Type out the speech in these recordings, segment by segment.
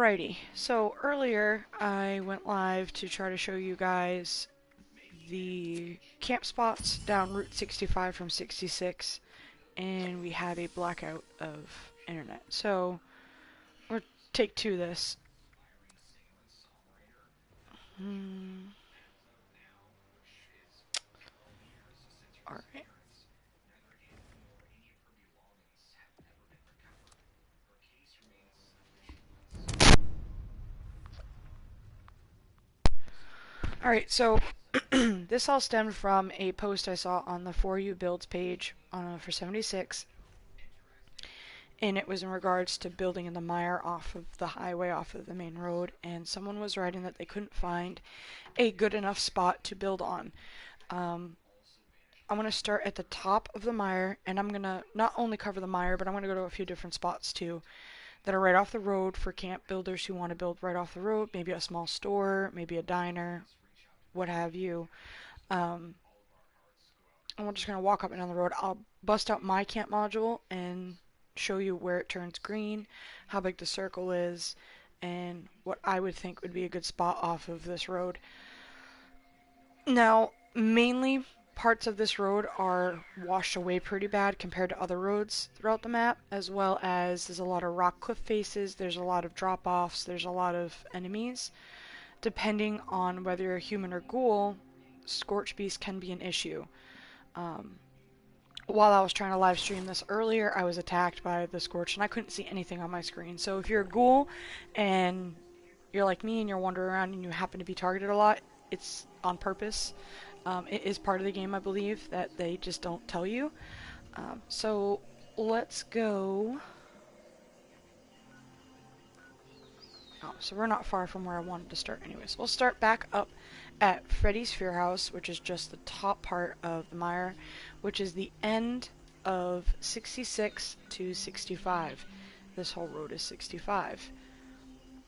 Alrighty, so earlier I went live to try to show you guys the camp spots down Route 65 from 66, and we had a blackout of internet. So, we'll take two this. Alright. Alright, so this all stemmed from a post I saw on the For You Builds page for 76, and it was in regards to building in the mire off of the highway, off of the main road, and someone was writing that they couldn't find a good enough spot to build on. I'm going to start at the top of the mire, and I'm going to not only cover the mire, but I'm going to go to a few different spots too that are right off the road for camp builders who want to build right off the road, maybe a small store, maybe a diner, what have you. And we're just going to walk up and down the road. I'll bust out my camp module and show you where it turns green, how big the circle is, and what I would think would be a good spot off of this road. Now, mainly parts of this road are washed away pretty bad compared to other roads throughout the map, as well as there's a lot of rock cliff faces, there's a lot of drop-offs, there's a lot of enemies. Depending on whether you're a human or ghoul, Scorch Beast can be an issue. While I was trying to live stream this earlier, I was attacked by the Scorch and I couldn't see anything on my screen. So if you're a ghoul and you're like me and you're wandering around and you happen to be targeted a lot, it's on purpose. It is part of the game, I believe, that they just don't tell you. So let's go. Oh, so we're not far from where I wanted to start anyways. We'll start back up at Freddy's Fear House, which is just the top part of the mire, which is the end of 66 to 65. This whole road is 65.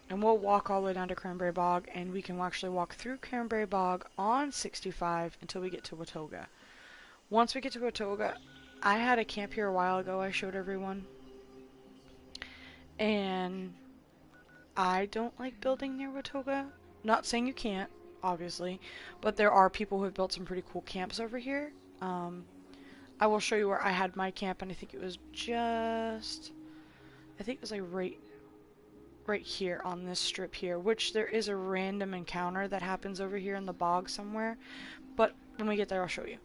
And we'll walk all the way down to Cranberry Bog, and we can actually walk through Cranberry Bog on 65 until we get to Watoga. Once we get to Watoga, I had a camp here a while ago I showed everyone. And I don't like building near Watoga. Not saying you can't, obviously, but there are people who have built some pretty cool camps over here. I will show you where I had my camp, and I think it was like right here on this strip here, which there is a random encounter that happens over here in the bog somewhere, but when we get there I'll show you.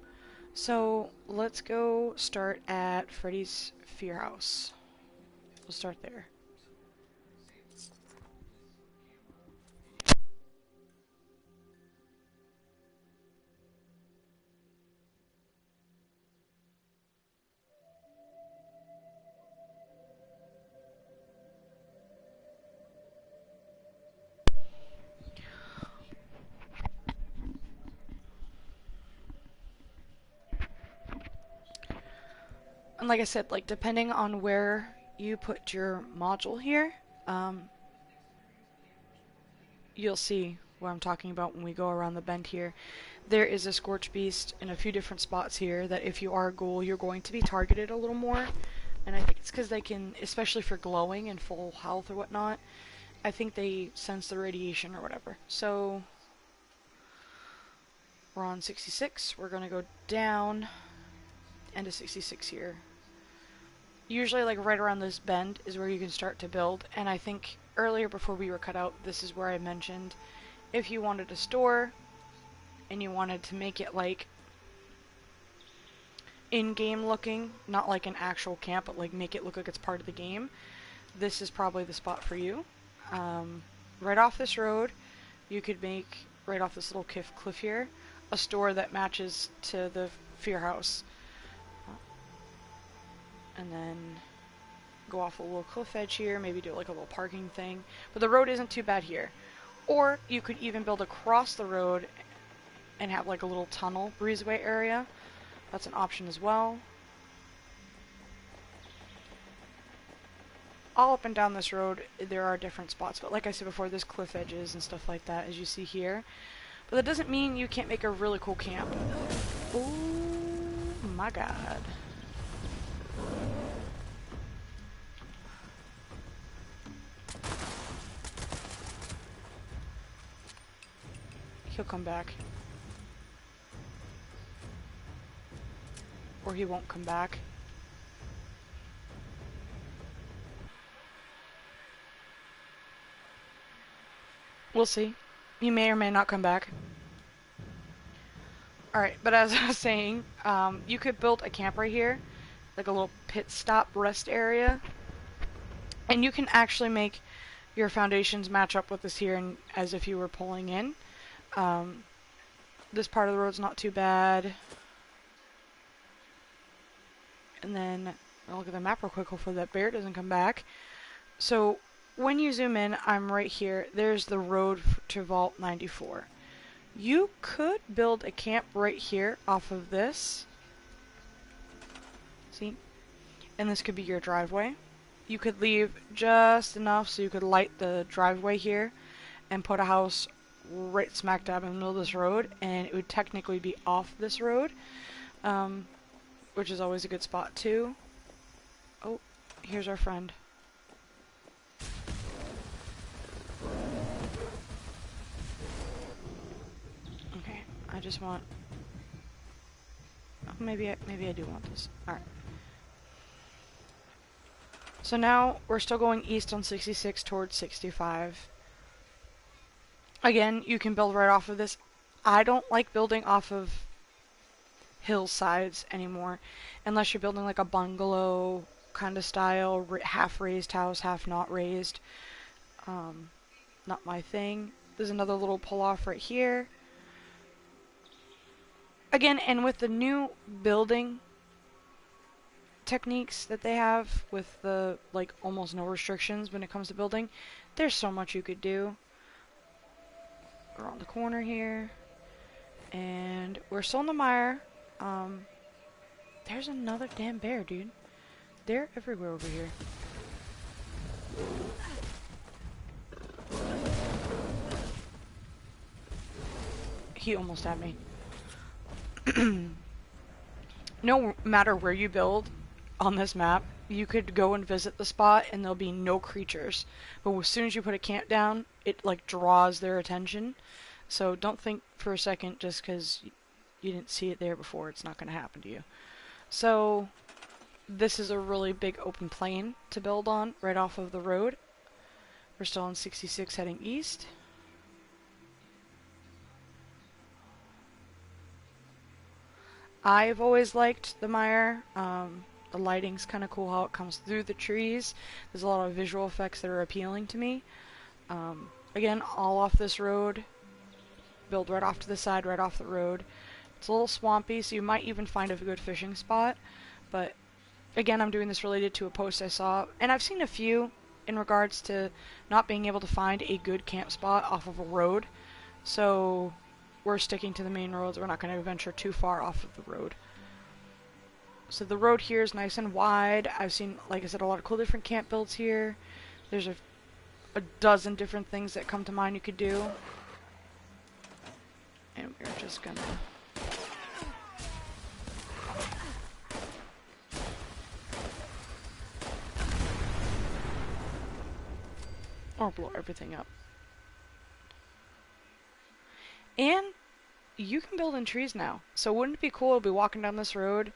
So let's go start at Freddy's Fear House. We'll start there. And like I said, like depending on where you put your module here, you'll see what I'm talking about when we go around the bend here. There is a Scorch Beast in a few different spots here that if you are a ghoul, you're going to be targeted a little more. And I think it's because they can, especially for glowing and full health or whatnot, I think they sense the radiation or whatever. So we're on 66. We're going to go down into 66 here. Usually like right around this bend is where you can start to build, and I think earlier before we were cut out, this is where I mentioned if you wanted a store and you wanted to make it like in-game looking, not like an actual camp, but like make it look like it's part of the game, this is probably the spot for you. Right off this road, you could make, right off this little cliff here, a store that matches to the Fear House. And then go off a little cliff edge here, maybe do like a little parking thing. But the road isn't too bad here. Or you could even build across the road and have like a little tunnel breezeway area. That's an option as well. All up and down this road there are different spots, but like I said before, there's cliff edges and stuff like that as you see here. But that doesn't mean you can't make a really cool camp. Oh my god. he'll come back. Or he won't come back. We'll see. He may or may not come back. Alright, but as I was saying, you could build a camp right here, like a little pit stop rest area, and you can actually make your foundations match up with this here and as if you were pulling in. This part of the road's not too bad. And then I'll look at the map real quick, hopefully that bear doesn't come back. So when you zoom in, I'm right here. There's the road to Vault 94. You could build a camp right here off of this. See? And this could be your driveway. You could leave just enough so you could light the driveway here and put a house right smack dab in the middle of this road, and it would technically be off this road, which is always a good spot too. Oh, here's our friend. Okay, I just want... Oh, maybe I do want this. Alright. So now we're still going east on 66 towards 65. Again, you can build right off of this. I don't like building off of hillsides anymore, unless you're building like a bungalow kind of style, half raised house, half not raised. Not my thing. There's another little pull off right here. Again, and with the new building techniques that they have with the like almost no restrictions when it comes to building, there's so much you could do. Around the corner here, and we're still in the mire. There's another damn bear, dude. They're everywhere over here. He almost had me. No matter where you build on this map, you could go and visit the spot and there'll be no creatures. But as soon as you put a camp down, it like draws their attention. So don't think for a second just because you didn't see it there before, it's not going to happen to you. So this is a really big open plain to build on right off of the road. We're still on 66 heading east. I've always liked the mire. The lighting's kind of cool how it comes through the trees. There's a lot of visual effects that are appealing to me. Again, all off this road. Build right off to the side, right off the road. It's a little swampy, so you might even find a good fishing spot. But again, I'm doing this related to a post I saw, and I've seen a few in regards to not being able to find a good camp spot off of a road. So we're sticking to the main roads. We're not going to venture too far off of the road. So the road here is nice and wide. I've seen, like I said, a lot of cool different camp builds here. There's a dozen different things that come to mind you could do. And we're just gonna... or blow everything up. And you can build in trees now. So wouldn't it be cool to be walking down this road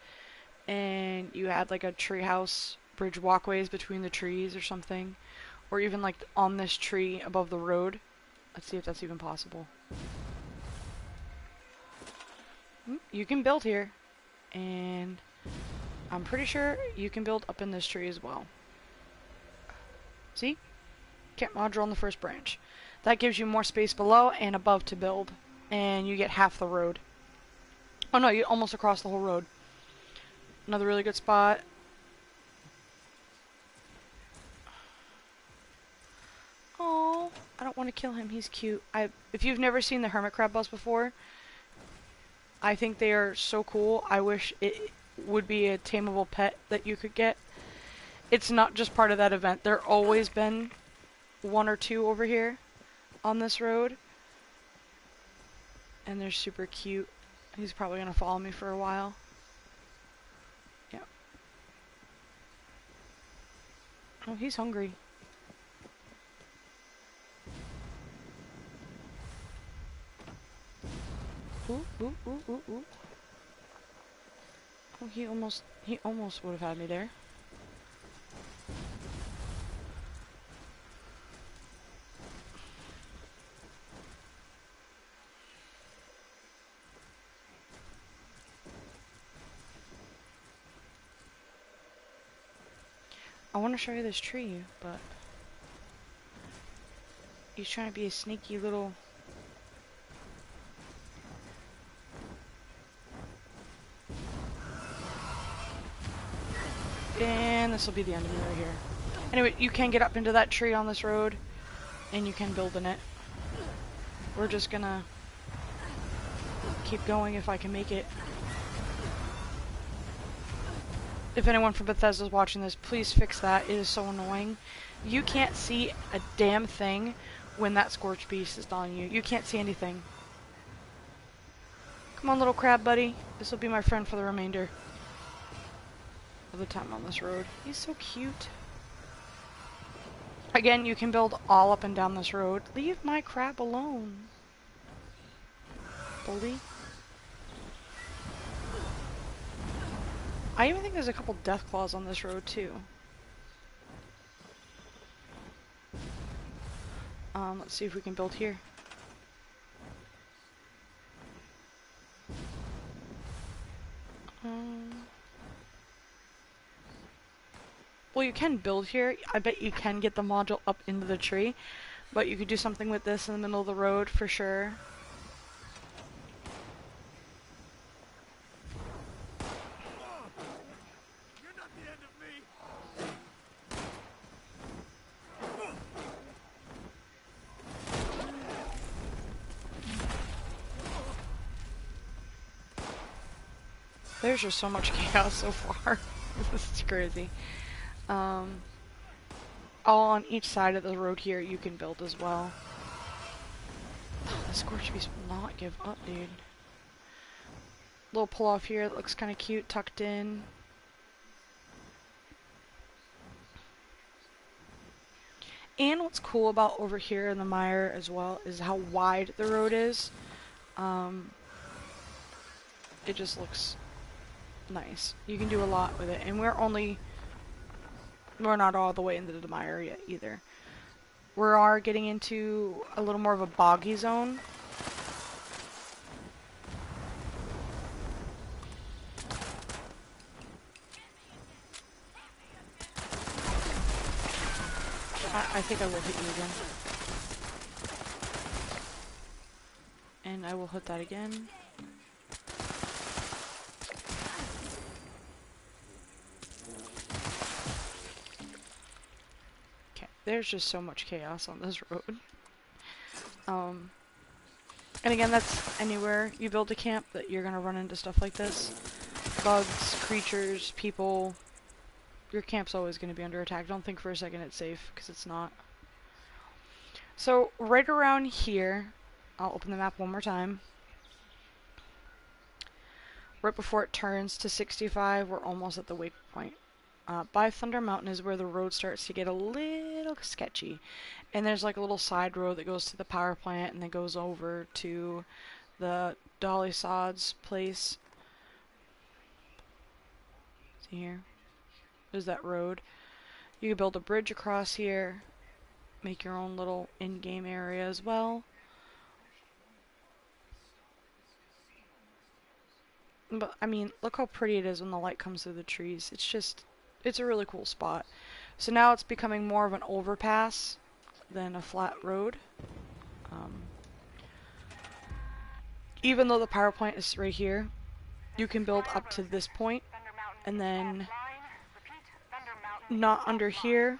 and you had like a treehouse bridge walkways between the trees or something? Or even like on this tree above the road. Let's see if that's even possible. You can build here. And I'm pretty sure you can build up in this tree as well. See? Camp module on the first branch. That gives you more space below and above to build. And you get half the road. Oh no, you almost across the whole road. Another really good spot. Oh, I don't want to kill him. He's cute. If you've never seen the hermit crab bus before, I think they are so cool. I wish it would be a tameable pet that you could get. It's not just part of that event. There always been one or two over here on this road. And they're super cute. He's probably going to follow me for a while. Yeah. Oh, he's hungry. Ooh, ooh, ooh, ooh, ooh. Oh, he almost would have had me there. I want to show you this tree, but he's trying to be a sneaky little... And this will be the end of me right here. Anyway, you can get up into that tree on this road, and you can build in it. We're just gonna keep going if I can make it. If anyone from Bethesda is watching this, please fix that. It is so annoying. You can't see a damn thing when that Scorch Beast is on you. You can't see anything. Come on, little crab buddy. This will be my friend for the remainder of the time on this road. He's so cute. Again, you can build all up and down this road. Leave my crab alone, bully. I even think there's a couple death claws on this road too. Let's see if we can build here. Well, you can build here. I bet you can get the module up into the tree, but you could do something with this in the middle of the road for sure. You're not the end of me. There's just so much chaos so far. This is crazy. All on each side of the road here you can build as well. The Scorch Beast will not give up, dude. Little pull off here that looks kind of cute, tucked in. And what's cool about over here in the mire as well is how wide the road is. It just looks nice. You can do a lot with it, and we're not all the way into the mire yet either. We are getting into a little more of a boggy zone. I think I will hit you again. And I will hit that again. Okay, there's just so much chaos on this road. And again, that's anywhere you build a camp that you're gonna run into stuff like this. Bugs, creatures, people. Your camp's always gonna be under attack. Don't think for a second it's safe, because it's not. So, right around here, I'll open the map one more time. Right before it turns to 65, we're almost at the waypoint. By Thunder Mountain is where the road starts to get a little sketchy. And there's like a little side road that goes to the power plant and then goes over to the Dolly Sod's place. See here? There's that road. You can build a bridge across here. Make your own little in-game area as well. But, I mean, look how pretty it is when the light comes through the trees. It's a really cool spot. So now it's becoming more of an overpass than a flat road. Even though the power plant is right here, you can build up to this point, and then not under here.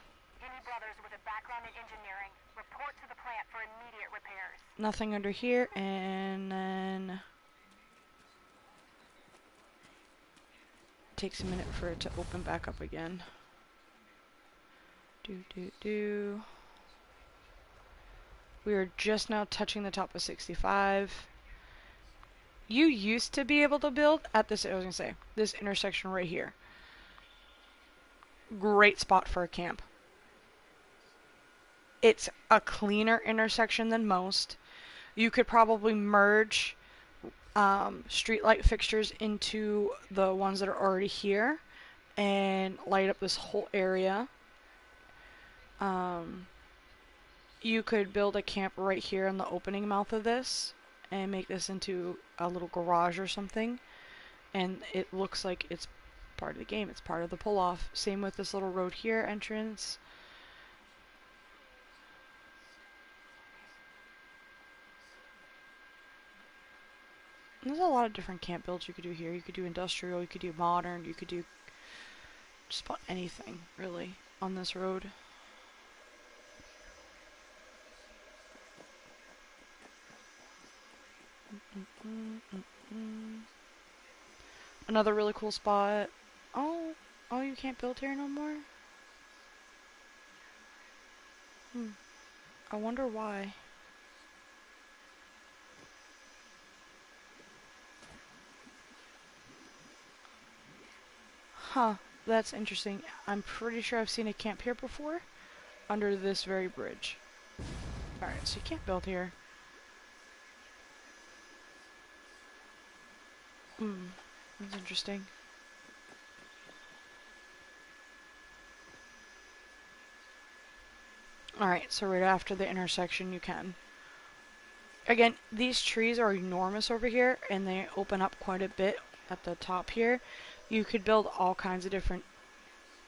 Nothing under here, and then it takes a minute for it to open back up again. We are just now touching the top of 65. You used to be able to build at this, I was gonna say, this intersection right here. Great spot for a camp. It's a cleaner intersection than most. You could probably merge street light fixtures into the ones that are already here and light up this whole area. You could build a camp right here in the opening mouth of this and make this into a little garage or something, and it looks like it's part of the game. It's part of the pull-off. Same with this little road here entrance. There's a lot of different camp builds you could do here. You could do industrial, you could do modern, you could do just about anything, really, on this road. Another really cool spot. Oh, you can't build here no more? I wonder why. Huh, that's interesting. I'm pretty sure I've seen a camp here before, under this very bridge. Alright, so you can't build here. That's interesting. Alright, so right after the intersection you can. Again, these trees are enormous over here, and they open up quite a bit at the top here. You could build all kinds of different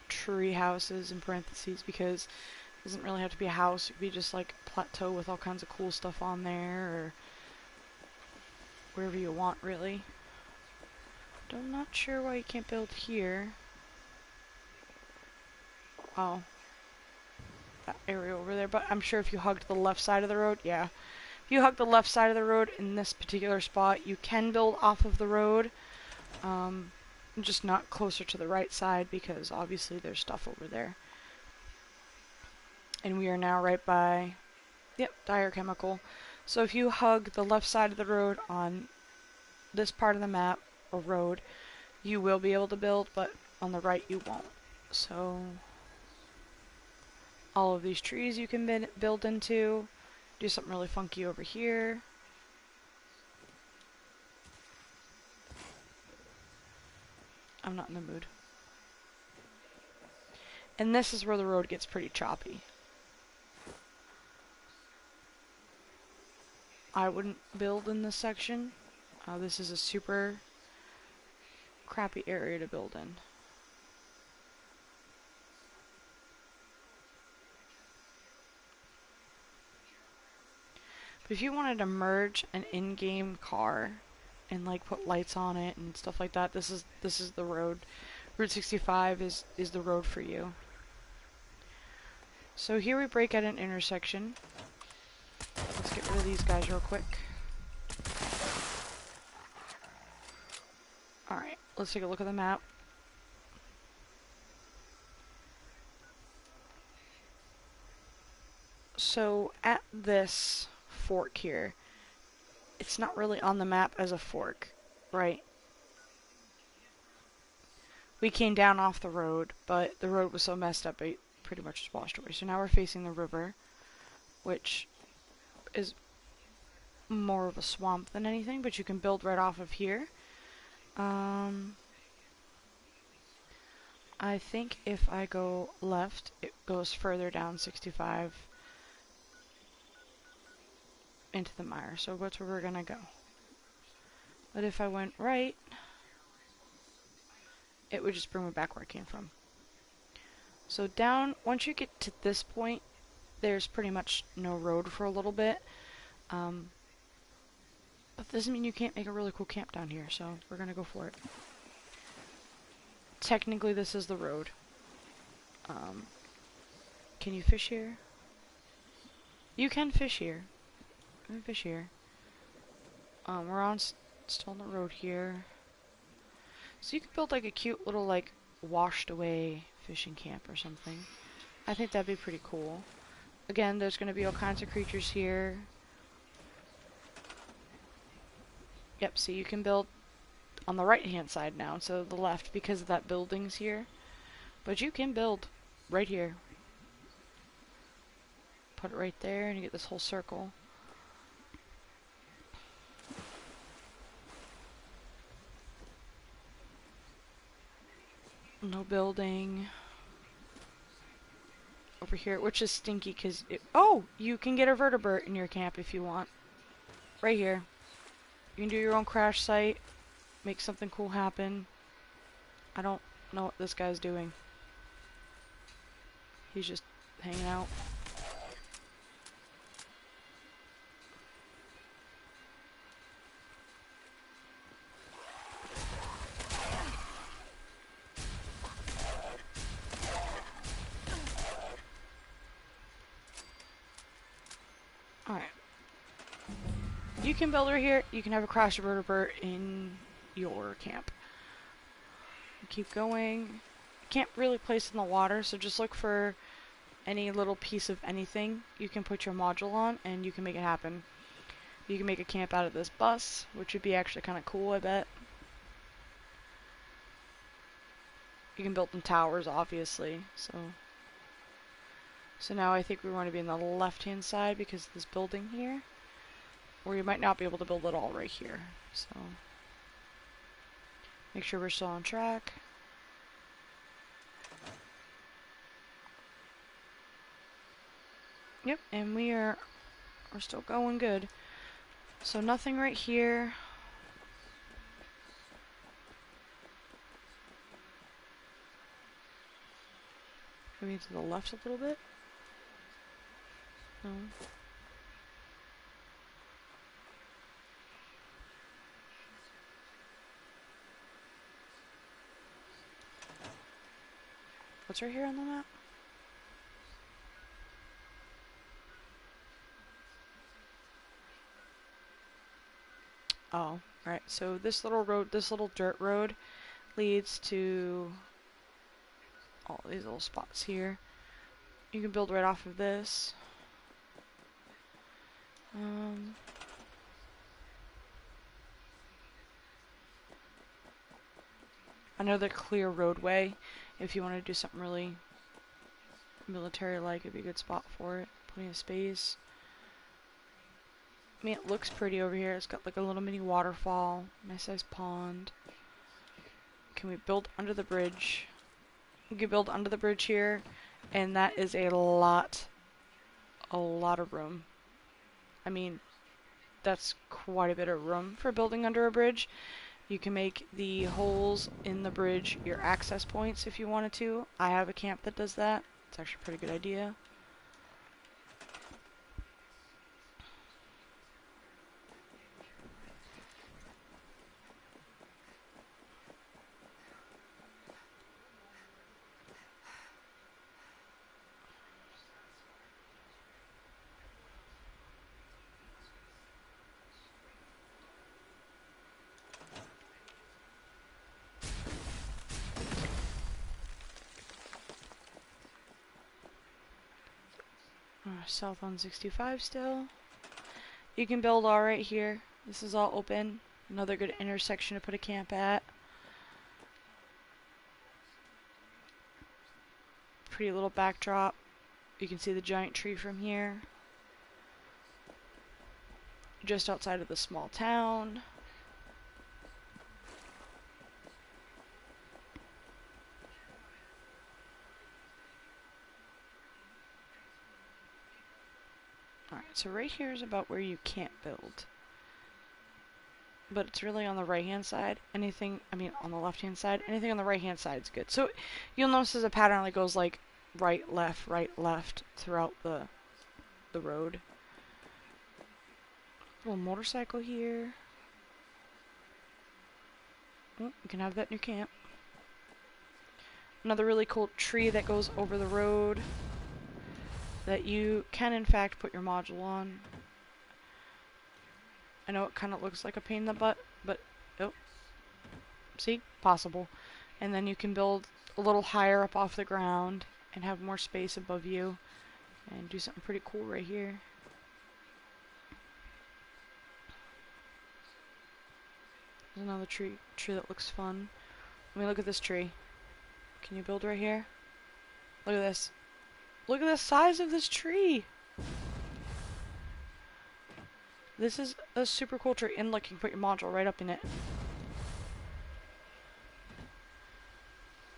tree houses in parentheses, because it doesn't really have to be a house. It could be just like a plateau with all kinds of cool stuff on there, or wherever you want, really. But I'm not sure why you can't build here. Oh. That area over there, but I'm sure if you hugged the left side of the road, yeah. If you hug the left side of the road in this particular spot, you can build off of the road. Just not closer to the right side, because obviously there's stuff over there. And we are now right by, yep, Dyer Chemical. So if you hug the left side of the road on this part of the map, or road, you will be able to build, but on the right you won't. So all of these trees you can build into. Do something really funky over here. I'm not in the mood. And this is where the road gets pretty choppy. I wouldn't build in this section. This is a super crappy area to build in. But if you wanted to merge an in-game car and like put lights on it and stuff like that, this is the road. Route 65 is the road for you. So here we break at an intersection. Let's get rid of these guys real quick. Alright, let's take a look at the map. So at this fork here, it's not really on the map as a fork, right? We came down off the road, but the road was so messed up it pretty much just washed away. So now we're facing the river, which is more of a swamp than anything, but you can build right off of here. I think if I go left, it goes further down 65 into the mire, so that's where we're gonna go. But if I went right, it would just bring me back where I came from. So down, once you get to this point, there's pretty much no road for a little bit. But doesn't mean you can't make a really cool camp down here, so we're gonna go for it. Technically this is the road. Can you fish here? You can fish here. You can fish here. We're on still on the road here. So you could build like a cute little like washed away fishing camp or something. I think that'd be pretty cool. Again, there's gonna be all kinds of creatures here. Yep, so you can build on the right hand side now instead of the left because of that buildings here. But you can build right here. Put it right there and you get this whole circle. No building. Over here, which is stinky because oh, you can get a vertebrate in your camp if you want. Right here. You can do your own crash site, make something cool happen. I don't know what this guy's doing. He's just hanging out. Alright. You can build right here. You can have a crash vertebrate in your camp. Keep going. You can't really place in the water, so just look for any little piece of anything you can put your module on, and you can make it happen. You can make a camp out of this bus, which would be actually kind of cool, I bet. You can build some towers, obviously, so now I think we want to be in the left-hand side because of this building here. Or you might not be able to build it all right here, so make sure we're still on track. Yep, and we're still going good. So nothing right here. Maybe to the left a little bit. No. What's right here on the map? Oh, right. So this little road, this little dirt road leads to all these little spots here. You can build right off of this. Another clear roadway. If you want to do something really military-like, it'd be a good spot for it. Plenty of space. I mean, it looks pretty over here. It's got like a little mini waterfall, nice sized pond. Can we build under the bridge? We can build under the bridge here, and that is a lot of room. I mean, that's quite a bit of room for building under a bridge. You can make the holes in the bridge your access points if you wanted to. I have a camp that does that. It's actually a pretty good idea. South on 65 still. You can build all right here. This is all open. Another good intersection to put a camp at. Pretty little backdrop. You can see the giant tree from here. Just outside of the small town. Alright, so right here is about where you can't build. But it's really on the right hand side. Anything, I mean on the left hand side, anything on the right hand side is good. So you'll notice there's a pattern that goes like right, left throughout the road. Little motorcycle here. Oh, you can have that in your camp. Another really cool tree that goes over the road that you can in fact put your module on. I know it kind of looks like a pain in the butt, but oh, see, possible. And then you can build a little higher up off the ground and have more space above you and do something pretty cool right here. There's another tree that looks fun. Let me look at this tree. Can you build right here? Look at this. Look at the size of this tree. This is a super cool tree. And look, you can put your module right up in it.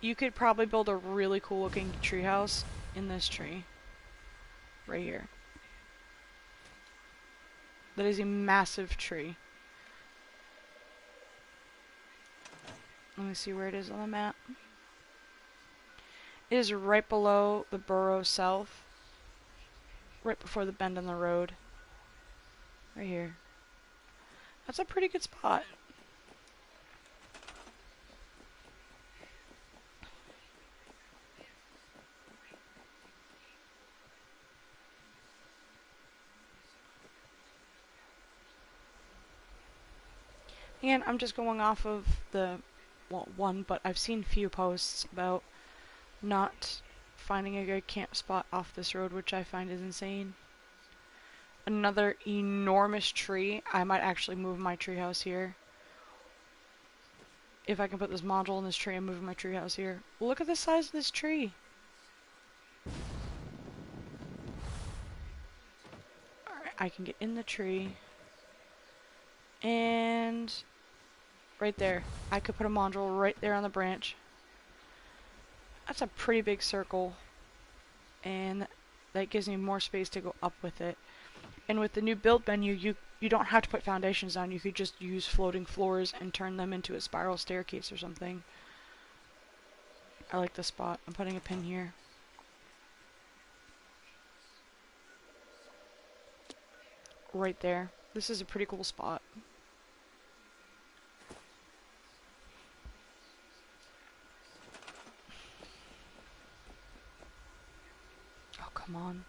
you could probably build a really cool looking treehouse in this tree. Right here. That is a massive tree. Let me see where it is on the map. It is right below the Burrow South. Right before the bend in the road. Right here. That's a pretty good spot. And I'm just going off of the, well, one, but I've seen few posts about not finding a good camp spot off this road, which I find is insane. Another enormous tree. I might actually move my treehouse here. If I can put this module in this tree, I'm moving my treehouse here. Look at the size of this tree. Alright, I can get in the tree. And right there. I could put a module right there on the branch. That's a pretty big circle. And that gives me more space to go up with it. And with the new build menu, you don't have to put foundations down. You could just use floating floors and turn them into a spiral staircase or something. I like this spot. I'm putting a pin here. Right there. This is a pretty cool spot. Oh, come on.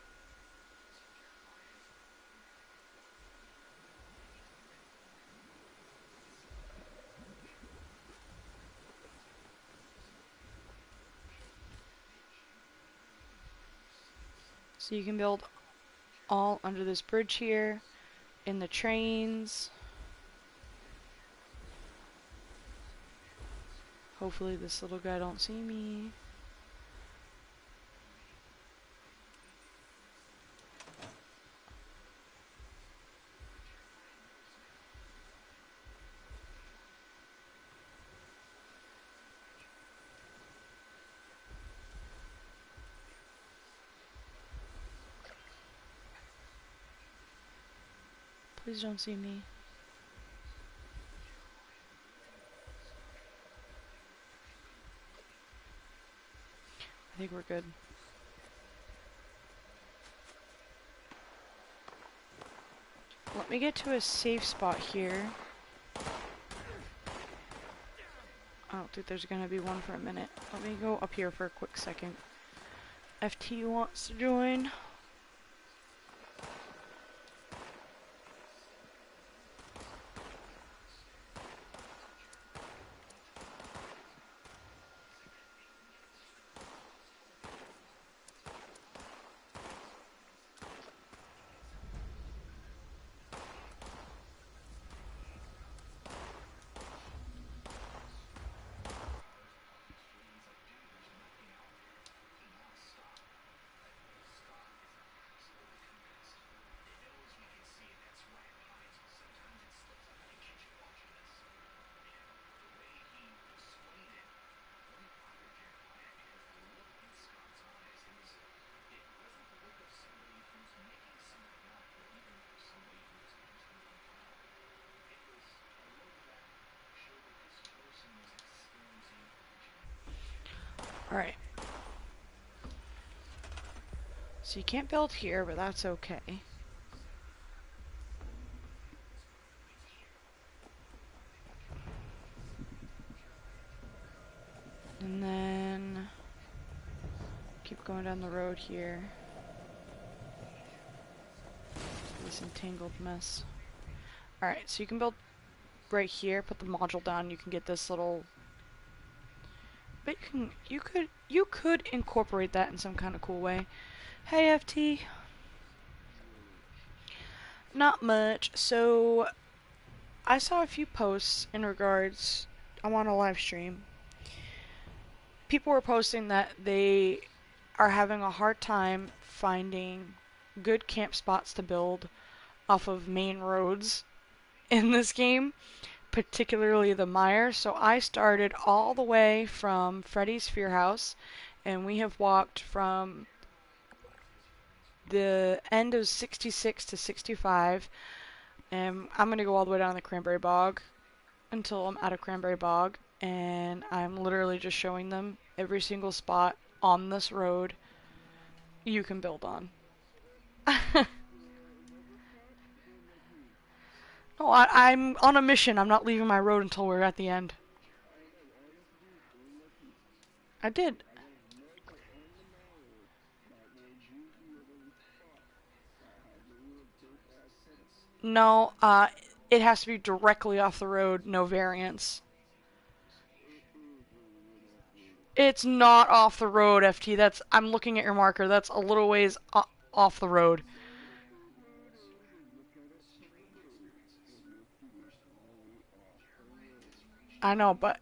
So you can build all under this bridge here, in the trains. Hopefully this little guy don't see me. Please don't see me. I think we're good. Let me get to a safe spot here. I don't think there's gonna be one for a minute. Let me go up here for a quick second. FT wants to join. Alright. So you can't build here, but that's okay. And then keep going down the road here. This entangled mess. Alright, so you can build right here, put the module down, you can get this little, but you could incorporate that in some kind of cool way. Hey FT. Not much. So I saw a few posts in regards, I'm on a live stream. People were posting that they are having a hard time finding good camp spots to build off of main roads in this game particularly the mire. So I started all the way from Freddy's Fear House, and we have walked from the end of 66 to 65, and I'm going to go all the way down the Cranberry Bog until I'm out of Cranberry Bog, and I'm literally just showing them every single spot on this road you can build on. No, I'm on a mission. I'm not leaving my road until we're at the end. I did. No, it has to be directly off the road, no variance. It's not off the road, FT. I'm looking at your marker. That's a little ways off the road. I know, but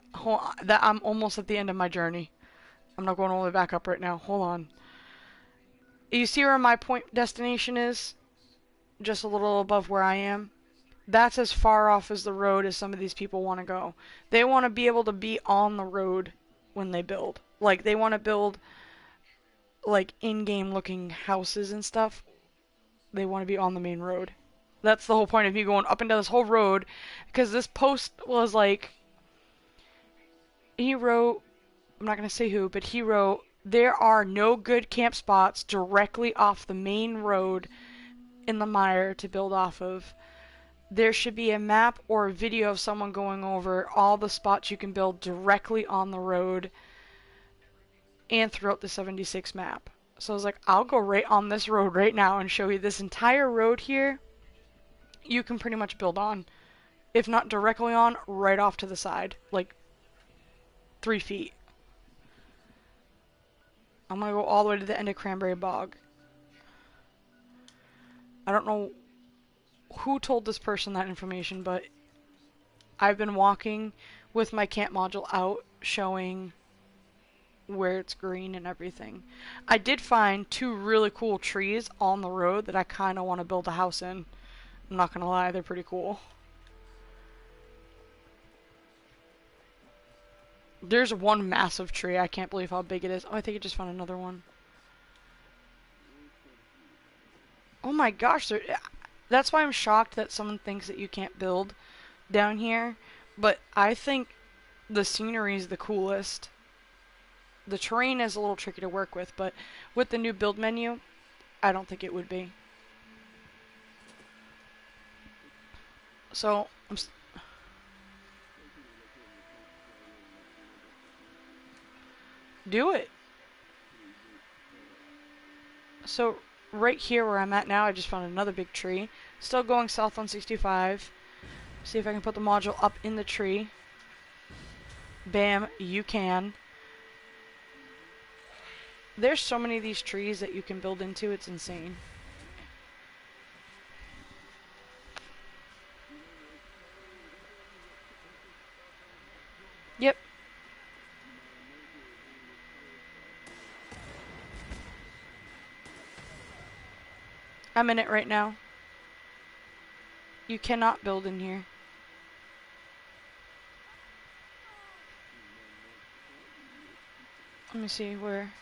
I'm almost at the end of my journey. I'm not going all the way back up right now. Hold on. You see where my point destination is? Just a little above where I am. That's as far off as the road as some of these people want to go. They want to be able to be on the road when they build. Like, they want to build, like, in-game looking houses and stuff. They want to be on the main road. That's the whole point of me going up and down this whole road. Because this post was like... He wrote... I'm not going to say who, but he wrote... There are no good camp spots directly off the main road in the mire to build off of. There should be a map or a video of someone going over all the spots you can build directly on the road and throughout the 76 map. So I was like, I'll go right on this road right now and show you this entire road here you can pretty much build on. If not directly on, right off to the side. Like 3 feet. I'm going to go all the way to the end of Cranberry Bog. I don't know who told this person that information, but I've been walking with my camp module out, showing where it's green and everything. I did find 2 really cool trees on the road that I kind of want to build a house in. I'm not going to lie, they're pretty cool. There's one massive tree. I can't believe how big it is. Oh, I think I just found another one. Oh my gosh, that's why I'm shocked that someone thinks that you can't build down here. But I think the scenery is the coolest. The terrain is a little tricky to work with, but with the new build menu, I don't think it would be. So, do it. So, right here where I'm at now, I just found another big tree. Still going south on 65. See if I can put the module up in the tree. Bam, you can. There's so many of these trees that you can build into, it's insane. Yep. I'm in it right now. You cannot build in here. Let me see where...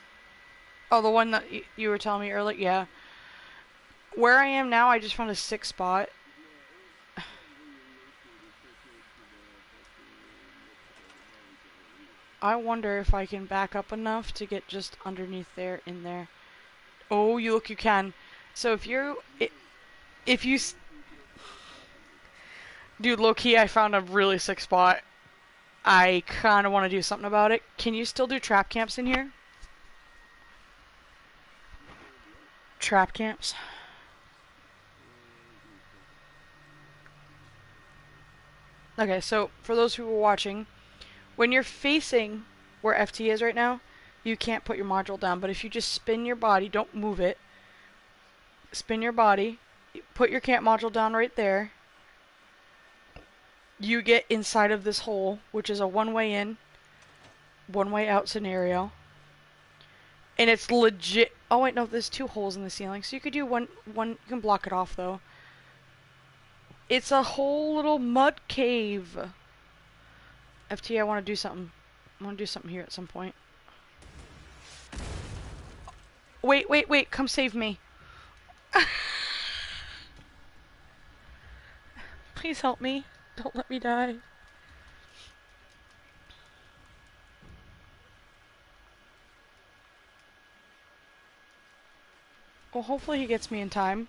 Oh, the one that you were telling me earlier? Yeah. Where I am now, I just found a 6 spot. I wonder if I can back up enough to get just underneath there, in there. Oh, you can. So if you... Dude, low-key, I found a really sick spot. I kind of want to do something about it. Can you still do trap camps in here? Trap camps. Okay, so for those who are watching, when you're facing where FT is right now, you can't put your module down, but if you just spin your body, don't move it, spin your body, put your camp module down right there, you get inside of this hole, which is a one-way in, one-way out scenario. And it's legit. Oh wait, no, there's 2 holes in the ceiling, so you could do one. You can block it off though. It's a whole little mud cave. FT, I want to do something. I want to do something here at some point. Wait, wait, wait. Come save me. Please help me. Don't let me die. Well, hopefully he gets me in time.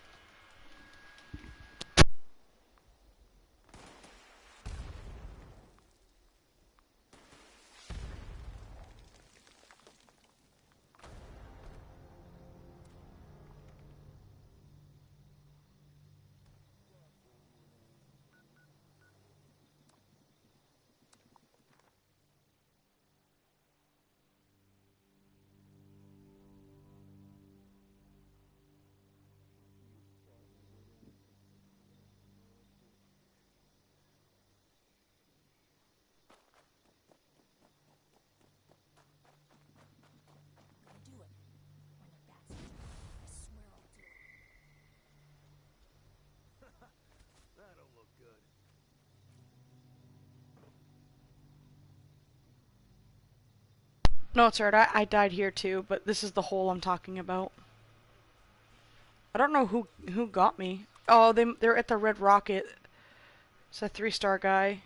That'll look good. No, it's alright. I died here too, but this is the hole I'm talking about. I don't know who got me. Oh, they're at the Red Rocket. It's a 3-star guy.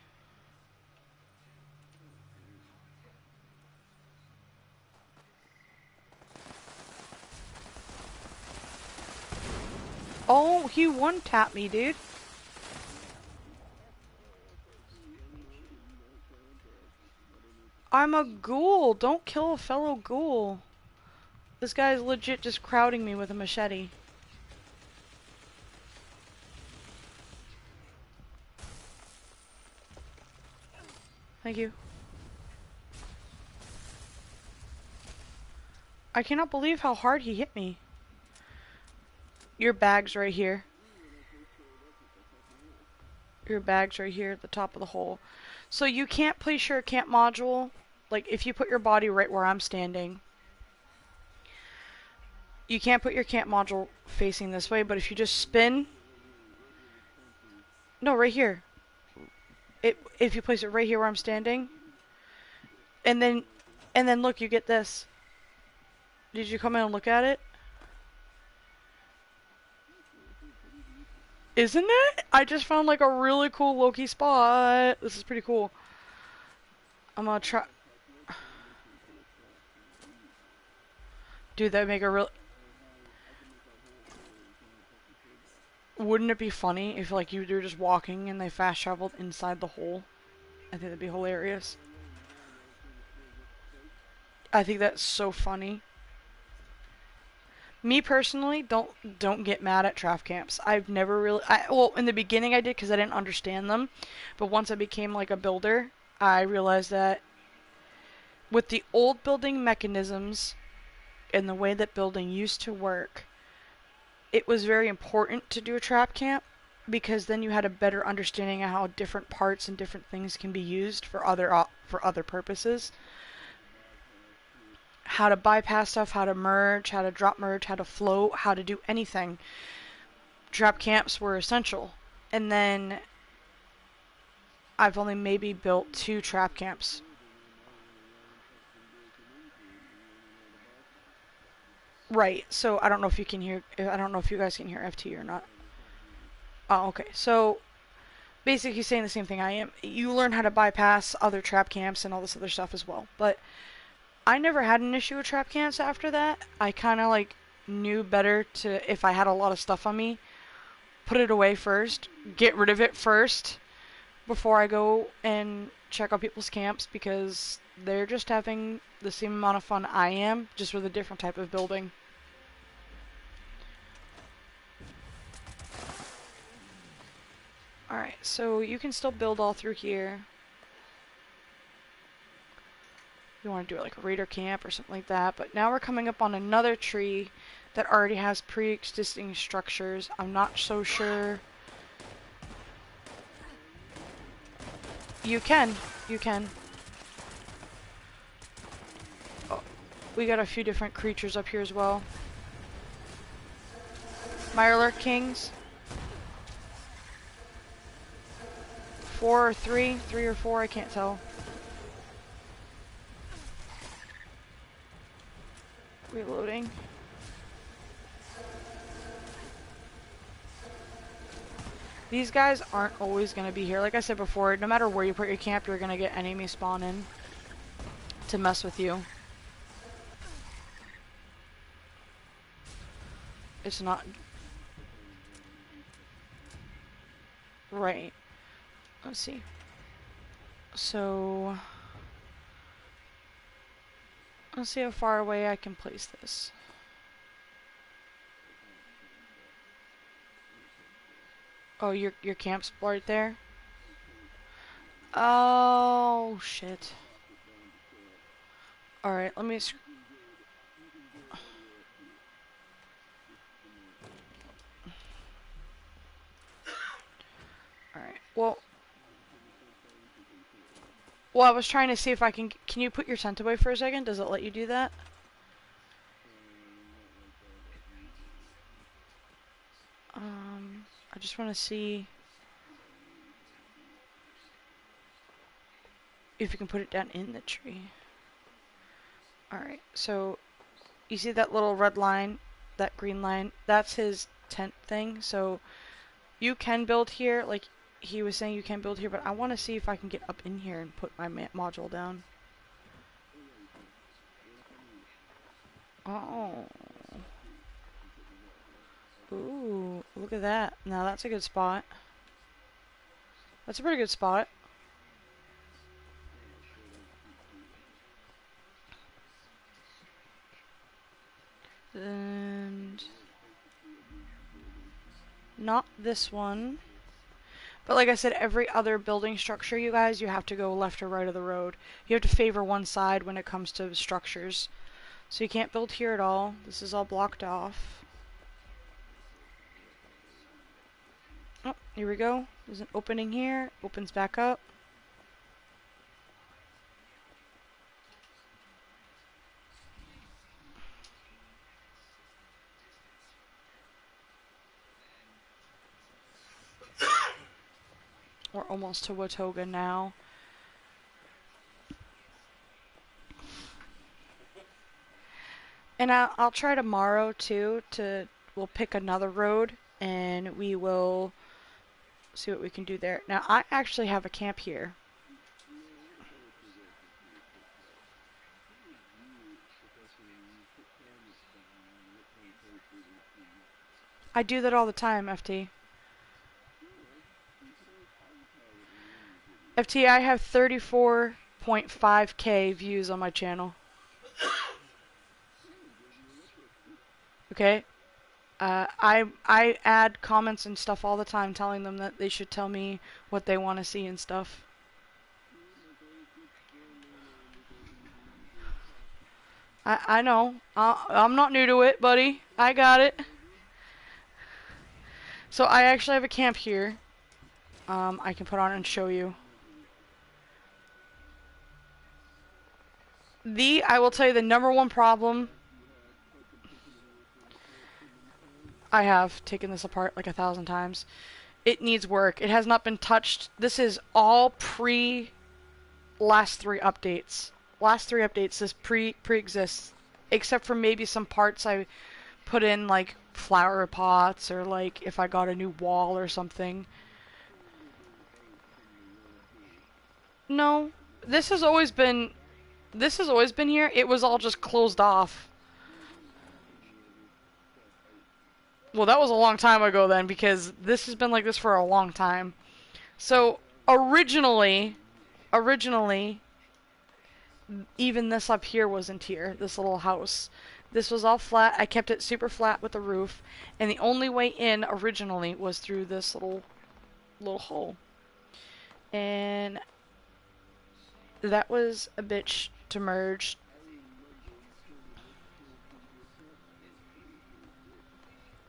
Oh, he one-tapped me, dude. I'm a ghoul. Don't kill a fellow ghoul. This guy's legit just crowding me with a machete. Thank you. I cannot believe how hard he hit me. Your bag's right here. Your bag's right here at the top of the hole. So you can't place your camp module, like if you put your body right where I'm standing. You can't put your camp module facing this way, but if you just spin... No, right here. If you place it right here where I'm standing, and then look, you get this. Did you come in and look at it? Isn't it? I just found like a really cool Loki spot. This is pretty cool. I'm gonna try. Dude, that'd make a real. Wouldn't it be funny if like you were just walking and they fast traveled inside the hole? I think that'd be hilarious. I think that's so funny. Me personally, don't get mad at trap camps. I've never really, well, in the beginning I did because I didn't understand them, but once I became like a builder, I realized that with the old building mechanisms and the way that building used to work, it was very important to do a trap camp because then you had a better understanding of how different parts and different things can be used for other purposes. How to bypass stuff, how to merge, how to drop merge, how to float, how to do anything. Trap camps were essential. And then I've only maybe built 2 trap camps. Right, so I don't know if you can hear, I don't know if you guys can hear FT or not. Oh, okay. So basically saying the same thing I am. You learn how to bypass other trap camps and all this other stuff as well. But I never had an issue with trap camps after that. I kind of like knew better to, if I had a lot of stuff on me, put it away first, get rid of it first before I go and check out people's camps because they're just having the same amount of fun I am, just with a different type of building. Alright, so you can still build all through here. You want to do it like a raider camp or something like that, but now we're coming up on another tree that already has pre-existing structures. I'm not so sure. You can. Oh, we got a few different creatures up here as well. Mirelurk Kings. 4 or 3, 3 or 4, I can't tell. Reloading. These guys aren't always going to be here. Like I said before, no matter where you put your camp, you're going to get enemies spawn in to mess with you. It's not... Right. Let's see. So... Let's see how far away I can place this. Oh, your camp's right there? Oh, shit. Alright, let me... Alright, well... Well, I was trying to see if I can... Can you put your tent away for a second? Does it let you do that? I just want to see... if you can put it down in the tree. Alright, so... You see that little red line? That green line? That's his tent thing, so... You can build here, like... He was saying you can build here, but I want to see if I can get up in here and put my module down. Oh. Ooh, look at that. Now that's a good spot. That's a pretty good spot. And... Not this one. But like I said, every other building structure, you guys, you have to go left or right of the road. You have to favor one side when it comes to structures. So you can't build here at all. This is all blocked off. Oh, here we go. There's an opening here. Opens back up. We're almost to Watoga now. And I'll try tomorrow too we'll pick another road and we will see what we can do there. Now I actually have a camp here. I do that all the time, FT. FT, I have 34.5k views on my channel. Okay? I add comments and stuff all the time telling them that they should tell me what they want to see and stuff. I know. I'm not new to it, buddy. I got it. So I actually have a camp here. I can put on and show you. I will tell you the number one problem. I have taken this apart like 1,000 times. It needs work. It has not been touched. This is all last 3 updates. Last 3 updates, this pre-exists. Except for maybe some parts I put in, like flower pots, or like if I got a new wall or something. No, this has always been here. It was all just closed off. Well, that was a long time ago then, because this has been like this for a long time. So, originally, even this up here wasn't here, this little house. This was all flat. I kept it super flat with the roof, and the only way in originally was through this little hole. And that was a bitch to merge.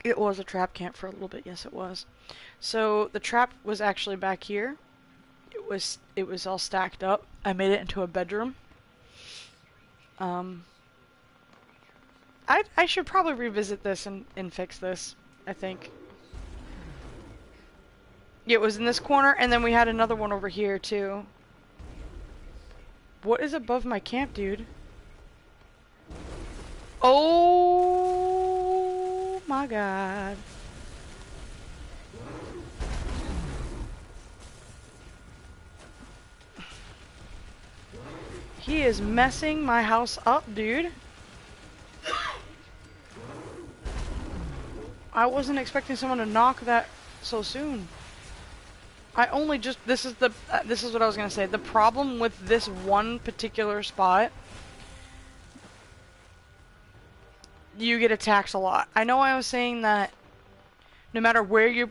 It was a trap camp for a little bit, yes it was. So the trap was actually back here. It was all stacked up. I made it into a bedroom. I should probably revisit this and fix this, I think. Yeah, it was in this corner, and then we had another one over here, too. What is above my camp, dude? Oh my god. He is messing my house up, dude. I wasn't expecting someone to knock that so soon. I only just, this is what I was gonna say. The problem with this one particular spot, you get attacked a lot. I know I was saying that no matter where you,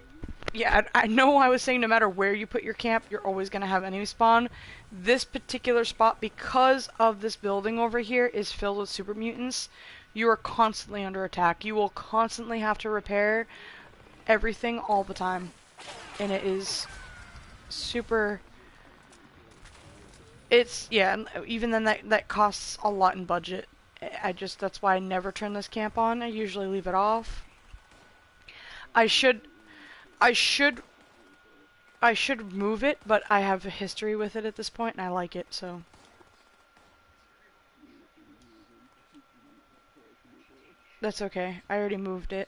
yeah, I know I was saying no matter where you put your camp, you're always gonna have enemy spawn. This particular spot, because of this building over here, is filled with super mutants. You are constantly under attack. You will constantly have to repair everything all the time. And it is super... It's, yeah, even then that costs a lot in budget. That's why I never turn this camp on. I usually leave it off. I should move it, but I have a history with it at this point, and I like it, so... That's okay. I already moved it.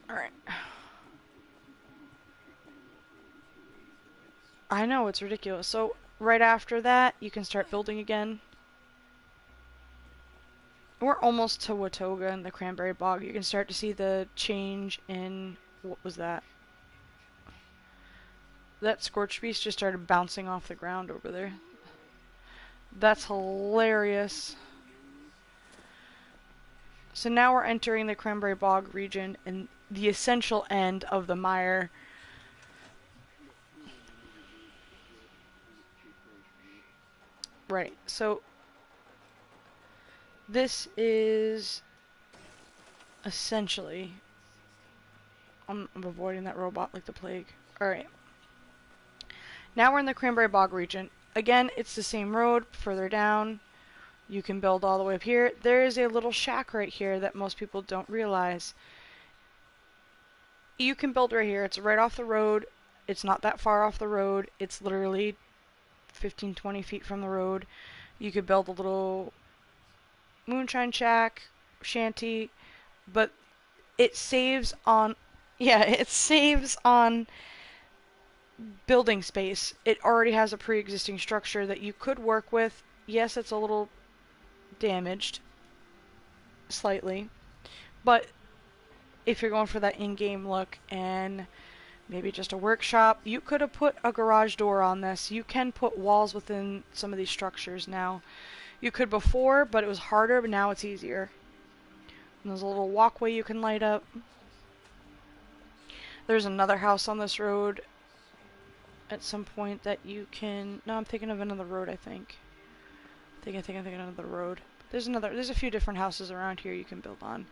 Alright. I know, it's ridiculous. So, right after that, you can start building again. We're almost to Watoga and the Cranberry Bog. You can start to see the change in... What was that? That Scorch Beast just started bouncing off the ground over there. That's hilarious. So now we're entering the Cranberry Bog region and the essential end of the mire. Right, so this is essentially... I'm avoiding that robot like the plague. Alright. Now we're in the Cranberry Bog region. Again, it's the same road, further down. You can build all the way up here. There is a little shack right here that most people don't realize. You can build right here. It's right off the road. It's not that far off the road. It's literally 15-20 feet from the road. You could build a little moonshine shack, shanty, but it saves on... Yeah, it saves on building space. It already has a pre-existing structure that you could work with. Yes, it's a little damaged, slightly, but if you're going for that in-game look and maybe just a workshop, you could have put a garage door on this. You can put walls within some of these structures now. You could before, but it was harder, but now it's easier. And there's a little walkway you can light up. There's another house on this road at some point that you can... No, I'm thinking of another road, I think. I'm thinking of another road. There's a few different houses around here you can build on.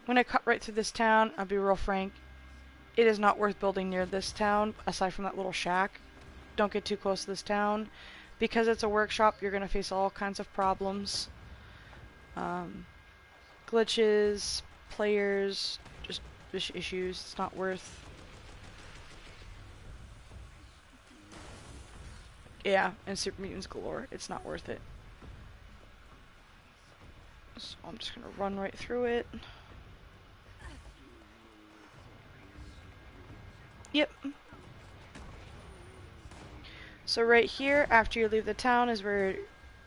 When I cut right through this town, I'll be real frank, it is not worth building near this town, aside from that little shack. Don't get too close to this town. Because it's a workshop, you're going to face all kinds of problems. Glitches, players, just issues. It's not worth... Yeah, and super mutants galore. It's not worth it. So I'm just going to run right through it. Yep. So right here, after you leave the town, is where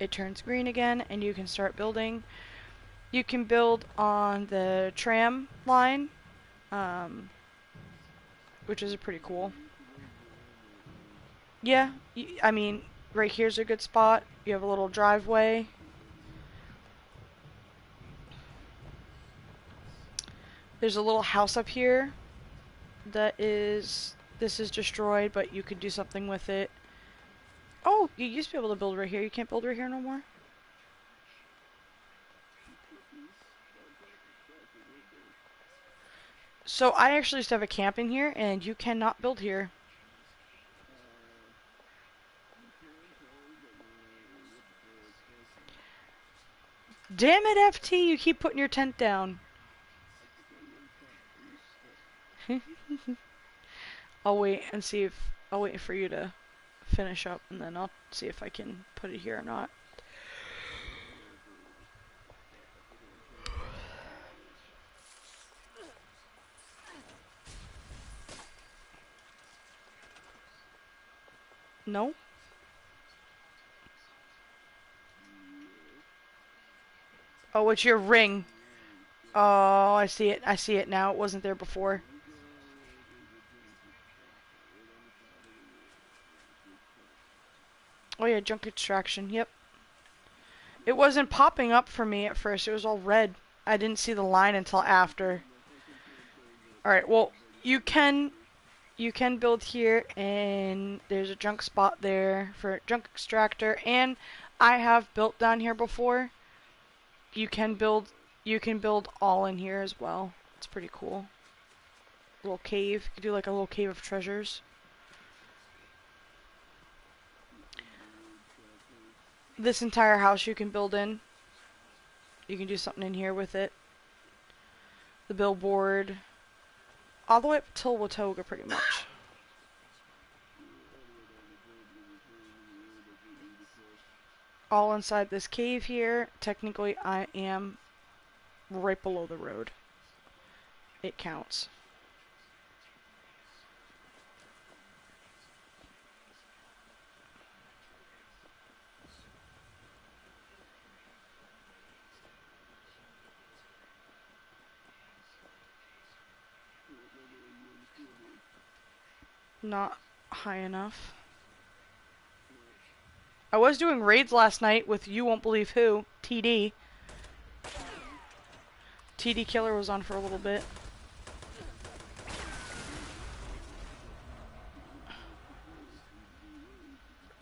it turns green again, and you can start building. You can build on the tram line, which is pretty cool. Yeah, I mean, right here's a good spot. You have a little driveway. There's a little house up here that is... This is destroyed, but you could do something with it. Oh, you used to be able to build right here. You can't build right here no more? So I actually used to have a camp in here, and you cannot build here. Damn it, FT! You keep putting your tent down. I'll wait and see if I'll wait for you to finish up, and then I'll see if I can put it here or not. No? Oh, it's your ring. Oh, I see it. I see it now. It wasn't there before. Oh yeah, junk extraction. Yep. It wasn't popping up for me at first. It was all red. I didn't see the line until after. Alright, well, you can build here, and there's a junk spot there for junk extractor, and I have built down here before. You can build all in here as well. It's pretty cool. Little cave. You could do like a little cave of treasures. This entire house you can build in. You can do something in here with it. The billboard. All the way up till Watoga, pretty much. All inside this cave here. Technically, I am right below the road. It counts. Not high enough. I was doing raids last night with you won't believe who, TD. TD Killer was on for a little bit.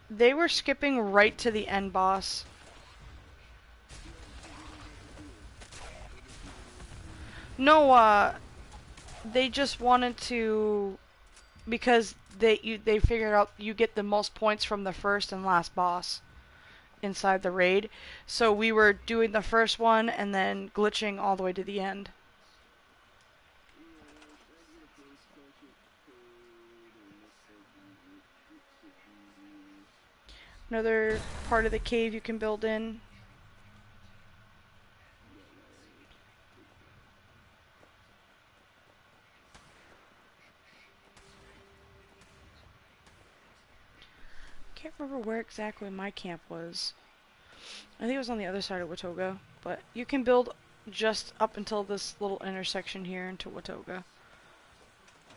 They were skipping right to the end boss. No, they just wanted to, because they figured out you get the most points from the first and last boss inside the raid. So we were doing the first one and then glitching all the way to the end. Another part of the cave you can build in. Can't remember where exactly my camp was. I think it was on the other side of Watoga, but you can build just up until this little intersection here into Watoga.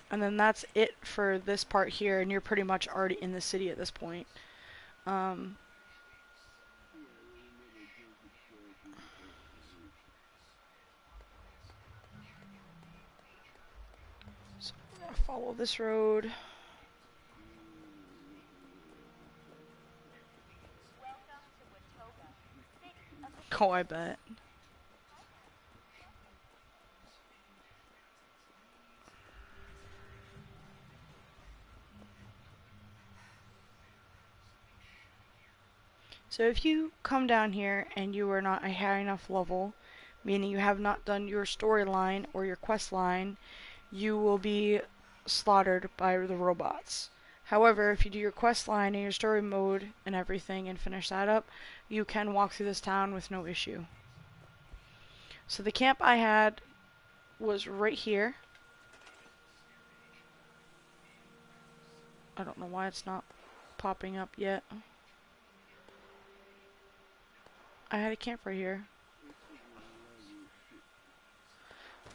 And then that's it for this part here, and you're pretty much already in the city at this point. So I'm gonna follow this road. Oh, I bet. So if you come down here and you are not a high enough level, meaning you have not done your storyline or your quest line, you will be slaughtered by the robots. However, if you do your quest line and your story mode and everything and finish that up, you can walk through this town with no issue. So the camp I had was right here. I don't know why it's not popping up yet. I had a camp right here.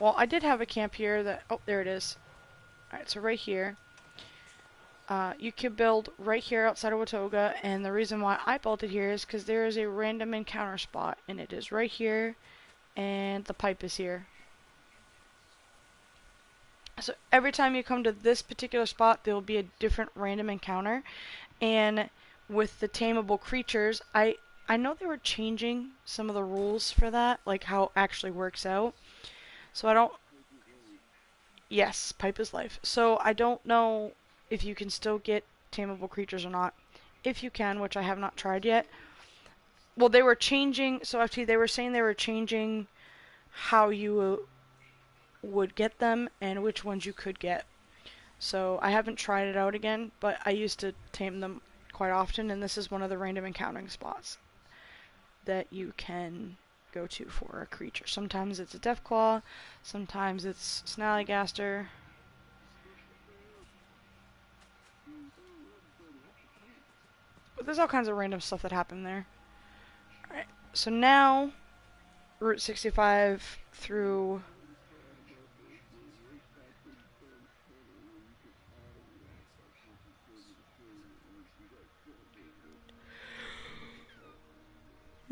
Well, I did have a camp here that... Oh, there it is. Alright, so right here. You can build right here outside of Watoga, and the reason why I built it here is because there is a random encounter spot, and it is right here, and the pipe is here. So every time you come to this particular spot, there will be a different random encounter, and with the tameable creatures, I know they were changing some of the rules for that, like how it actually works out. So I don't... Yes, pipe is life. So I don't know if you can still get tameable creatures or not. If you can, which I have not tried yet. Well, they were changing... So actually, they were saying they were changing how you would get them and which ones you could get. So I haven't tried it out again, but I used to tame them quite often, and this is one of the random encountering spots that you can go to for a creature. Sometimes it's a Deathclaw, sometimes it's Snallygaster. But there's all kinds of random stuff that happened there. Alright, so now Route 65 through...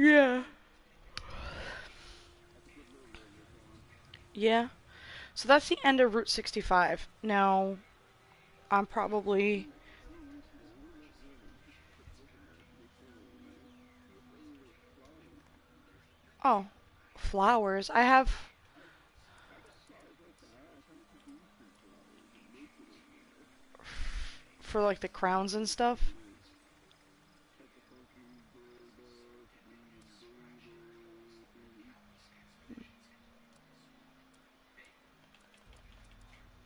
Yeah. Yeah. So that's the end of Route 65. Now, I'm probably... Oh, flowers. I have... For like the crowns and stuff.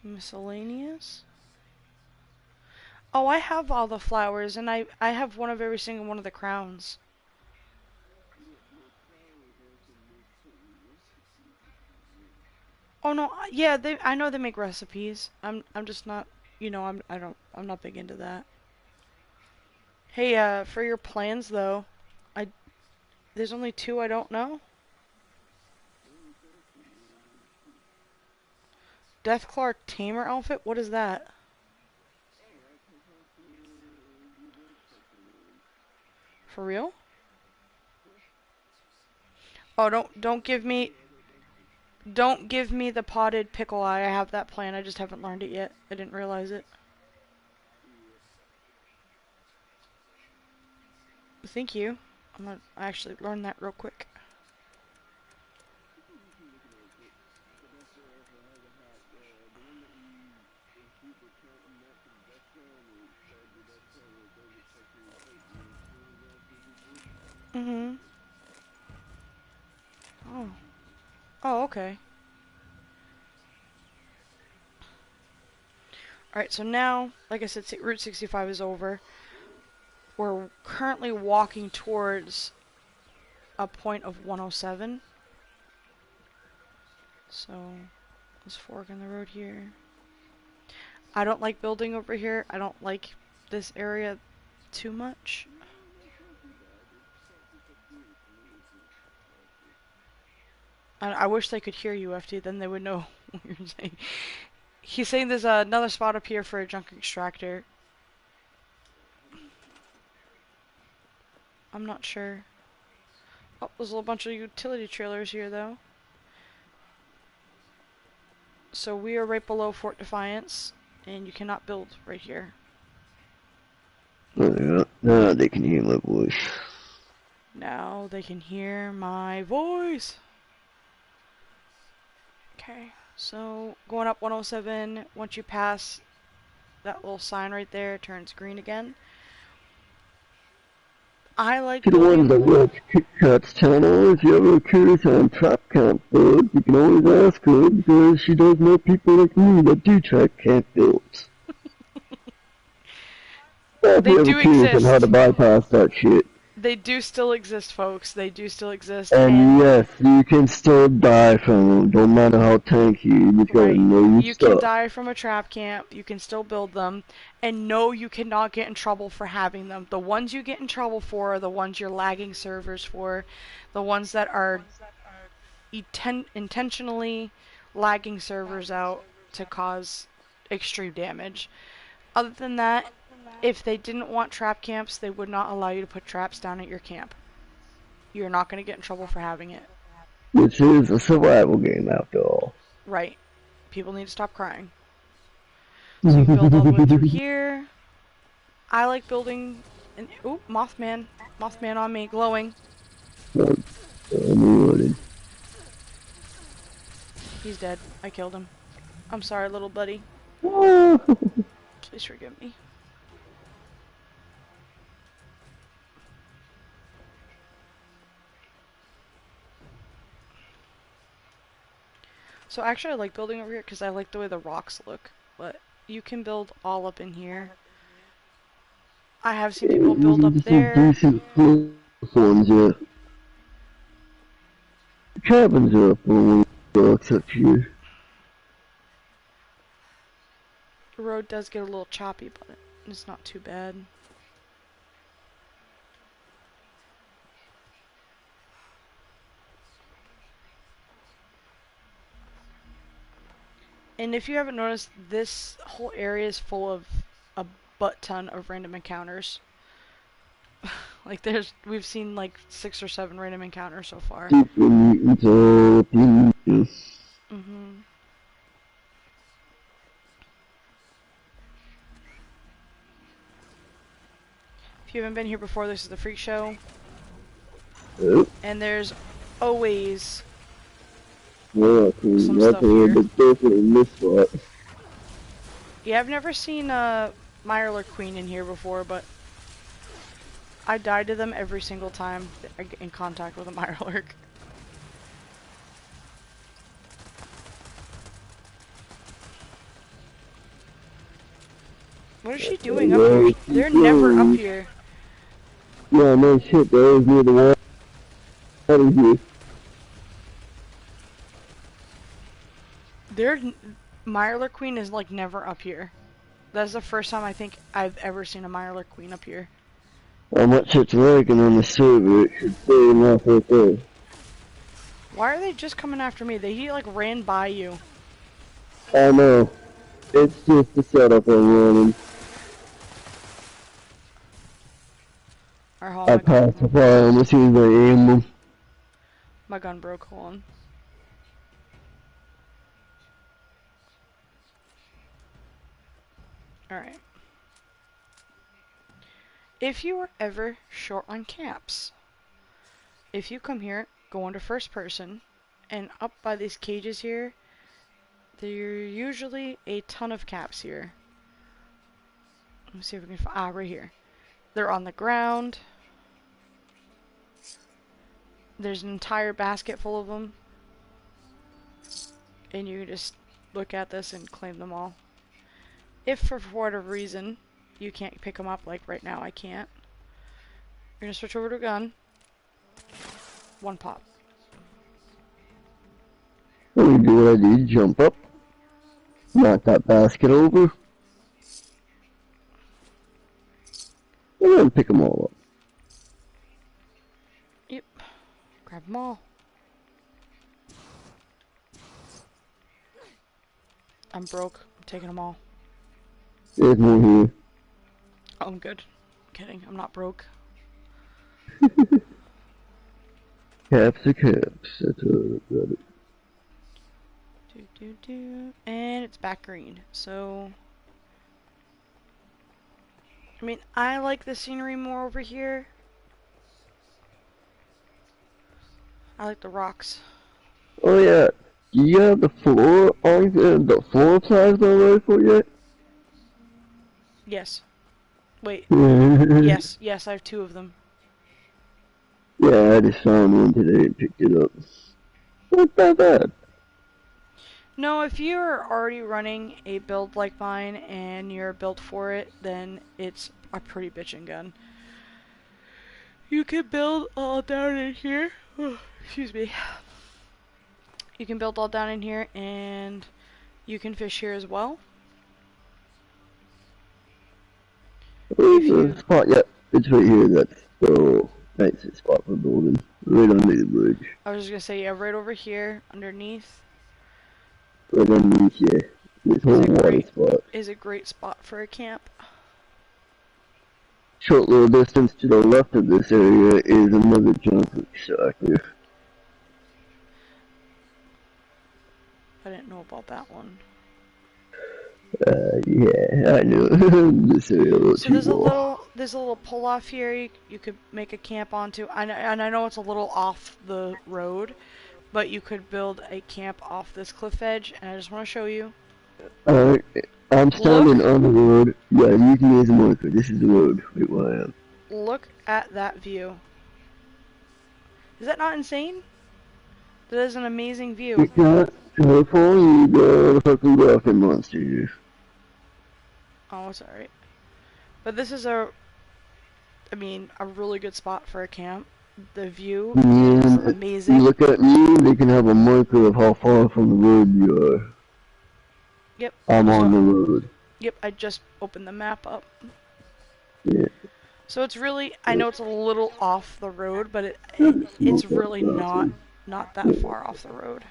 Miscellaneous? Oh, I have all the flowers, and I have one of every single one of the crowns. Oh no, yeah, I know they make recipes. I'm just not, I'm not big into that. Hey, for your plans though, I there's only two I don't know. Deathclaw Tamer outfit? What is that? For real? Oh, don't give me the potted pickle eye. I have that plan. I just haven't learned it yet. I didn't realize it. Thank you. I'm gonna actually learn that real quick. Mm-hmm. Oh. Oh, okay. Alright, so now, like I said, Route 65 is over. We're currently walking towards a point of 107. So, let's fork in the road here. I don't like building over here. I don't like this area too much. I wish they could hear you, FD, then they would know what you're saying. He's saying there's another spot up here for a junk extractor. I'm not sure. Oh, there's a little bunch of utility trailers here, though. So we are right below Fort Defiance, and you cannot build right here. Oh, yeah. Now they can hear my voice. Now they can hear my voice. Okay, so going up 107, once you pass that little sign right there, it turns green again. I like To the ones that building... watch Kit Kat's channel, if you're ever curious on trap camp builds, you can always ask her because she does know people like me that do trap camp builds. If They you're ever do curious on how to exist. bypass that shit. They do still exist, folks. They do still exist, And and... yes, you can still die from them, don't matter how tanky you just gotta Right. know your You can stuff. die from a trap camp, you can still build them, and no, you cannot get in trouble for having them. The ones you get in trouble for are the ones you're lagging servers for, the ones that are intentionally lagging servers out to cause extreme damage. Other than that, if they didn't want trap camps, they would not allow you to put traps down at your camp. You're not going to get in trouble for having it. This is a survival game after all. Right. People need to stop crying. So you build all the way through here. I like building an... Ooh, Mothman. Mothman on me, glowing. He's dead. I killed him. I'm sorry, little buddy. Please forgive me. So actually I like building over here because I like the way the rocks look. But you can build all up in here. I have seen Yeah, people these build are up just some there. decent platforms, yeah. The cabins are up on rocks up here. The road does get a little choppy, but it's not too bad. And if you haven't noticed, this whole area is full of a butt ton of random encounters. Like we've seen like 6 or 7 random encounters so far. Super mutants all up in here. Mhm. If you haven't been here before, this is the Freak Show. Yep. And there's always Yeah, some that's stuff a here. little bit different in this spot. Yeah, I've never seen Mirelurk Queen in here before, but I die to them every single time I get in contact with a Mirelurk. What is she doing up here? They're never up here. Yeah, no shit, that was near the water here. Mirelurk Queen is like never up here. That's the first time I think I've ever seen a Mirelurk Queen up here. How much it's lagging on the server, it should say enough right there. Why are they just coming after me? He like ran by you. I know. It's just the setup I'm running. Or I passed the fire as soon as I aimed them. My gun broke. Hold on. Alright. If you are ever short on caps, if you come here, go into first person, and up by these cages here, there are usually a ton of caps here. Let me see if we can find, right here. They're on the ground. There's an entire basket full of them. And you can just look at this and claim them all. If for whatever reason you can't pick them up, like right now I can't, you're gonna switch over to a gun. 1 pop. What do you do? What I do? Jump up, knock that basket over, and then pick them all up. Yep. Grab them all. I'm broke. I'm taking them all. There's more here. Oh, I'm good. I'm kidding. I'm not broke. Caps are caps. That's all I got it. And it's back green. So, I mean, I like the scenery more over here. I like the rocks. Oh yeah. Do you have the floor on the floor size already for yet? Yes. Wait. Yes. Yes, I have 2 of them. Yeah, I just found one today and picked it up. Not that bad. No, if you're already running a build like mine and you're built for it, then it's a pretty bitchin' gun. You can build all down in here. Excuse me. You can build all down in here and you can fish here as well. Where's the spot? Yep, it's right here. That's the nicest spot for building. Right under the bridge. I was just gonna say, yeah, right over here underneath Right underneath here. This whole water spot. is a great spot for a camp. Short little distance to the left of this area is another jump sector. I didn't know about that one. Yeah, I know. This area a little So too there's a little pull off here you could make a camp onto. And I know it's a little off the road, but you could build a camp off this cliff edge, and I just want to show you. Alright, I'm standing on the road. Yeah, you can use a marker. This is the road, right where I am. Look at that view. Is that not insane? That is an amazing view. You got how far you got a fucking rocket monster. Oh, it's alright. But this is a really good spot for a camp. The view is And amazing. you look at me, they can have a marker of how far from the road you are. Yep. I'm So, on the road. Yep, I just opened the map up. Yeah. So it's really, I know it's a little off the road, but It's it's not really that far. not that far off the road.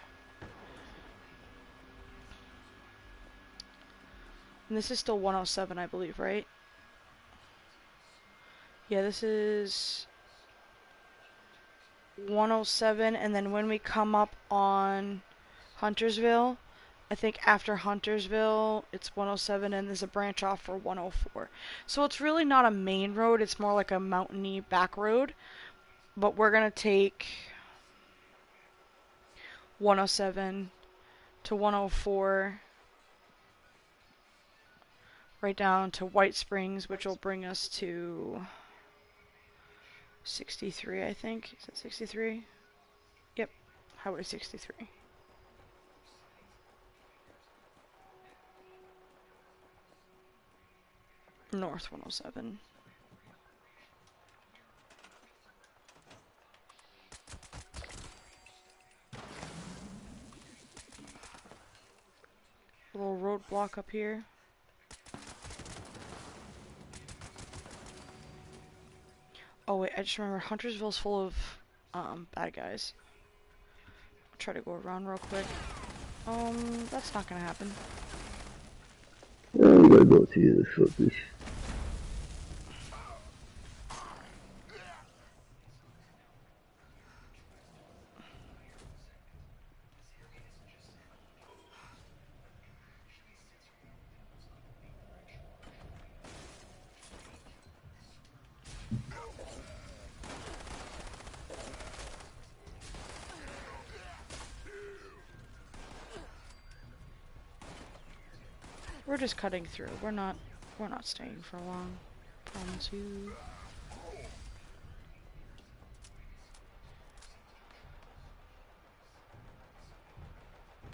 And this is still 107, I believe, right? Yeah, this is 107, and then when we come up on Huntersville, I think after Huntersville, it's 107, and there's a branch off for 104. So it's really not a main road, it's more like a mountainy back road. But we're going to take 107 to 104, right down to White Springs, which will bring us to 63, I think. Is that 63? Yep, Highway 63. North 107. A little roadblock up here. Oh wait, I just remember Huntersville's full of bad guys. I'll try to go around real quick. That's not gonna happen. I'm gonna go see this fuckers. We're just cutting through. We're not staying for long. Promise you.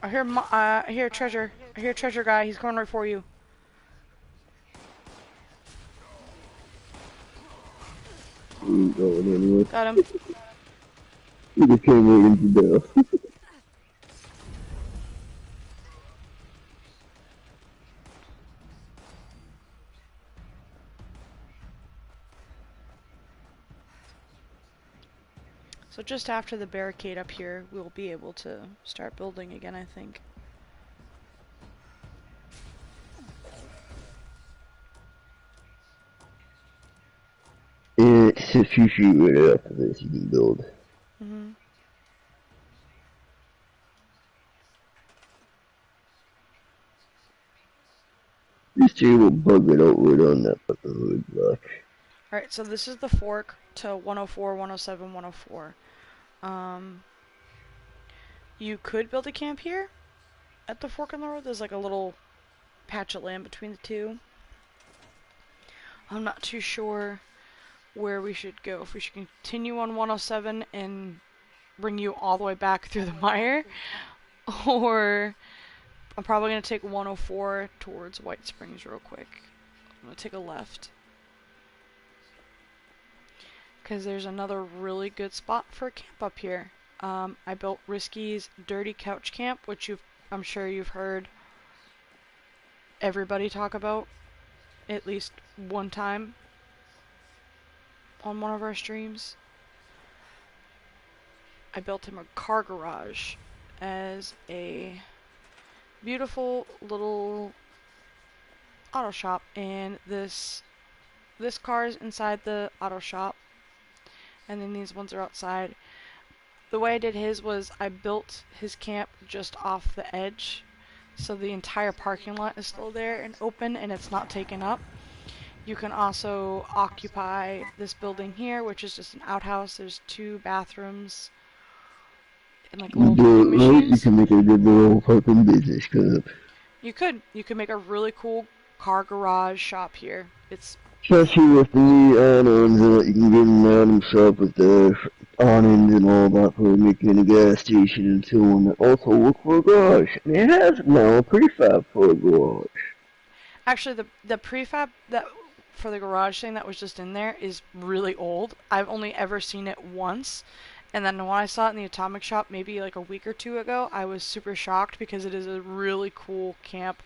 I hear treasure. I hear treasure guy. He's coming right for you. I'm going anyway. Got him. You just came right into death. So just after the barricade up here, we'll be able to start building again, I think. And if you shoot right after this, you can build. Mm-hmm. These two will bug it out right on that fucking roadblock. Alright, so this is the fork to 104, 107, 104. You could build a camp here at the fork in the road. There's like a little patch of land between the two. I'm not too sure where we should go. If we should continue on 107 and bring you all the way back through the mire, or I'm probably going to take 104 towards White Springs real quick. I'm going to take a left, because there's another really good spot for a camp up here. I built Risky's Dirty Couch Camp, which I'm sure you've heard everybody talk about at least one time on one of our streams. I built him a car garage as a beautiful little auto shop, and this car is inside the auto shop, and then these ones are outside. The way I did his was I built his camp just off the edge, so the entire parking lot is still there and open and it's not taken up. You can also occupy this building here, which is just an outhouse. There's 2 bathrooms and like little vending Right, you machines. can make a good little fucking business club. You could make a really cool car garage shop here. It's Especially with the new add-ons that you can get them out himself with the awnings and all that for making a gas station and so on. Also look for a garage. And it has now a prefab for a garage. Actually, the prefab that for the garage thing that was just in there is really old. I've only ever seen it once. And then when I saw it in the Atomic Shop maybe like a week or two ago, I was super shocked because it is a really cool camp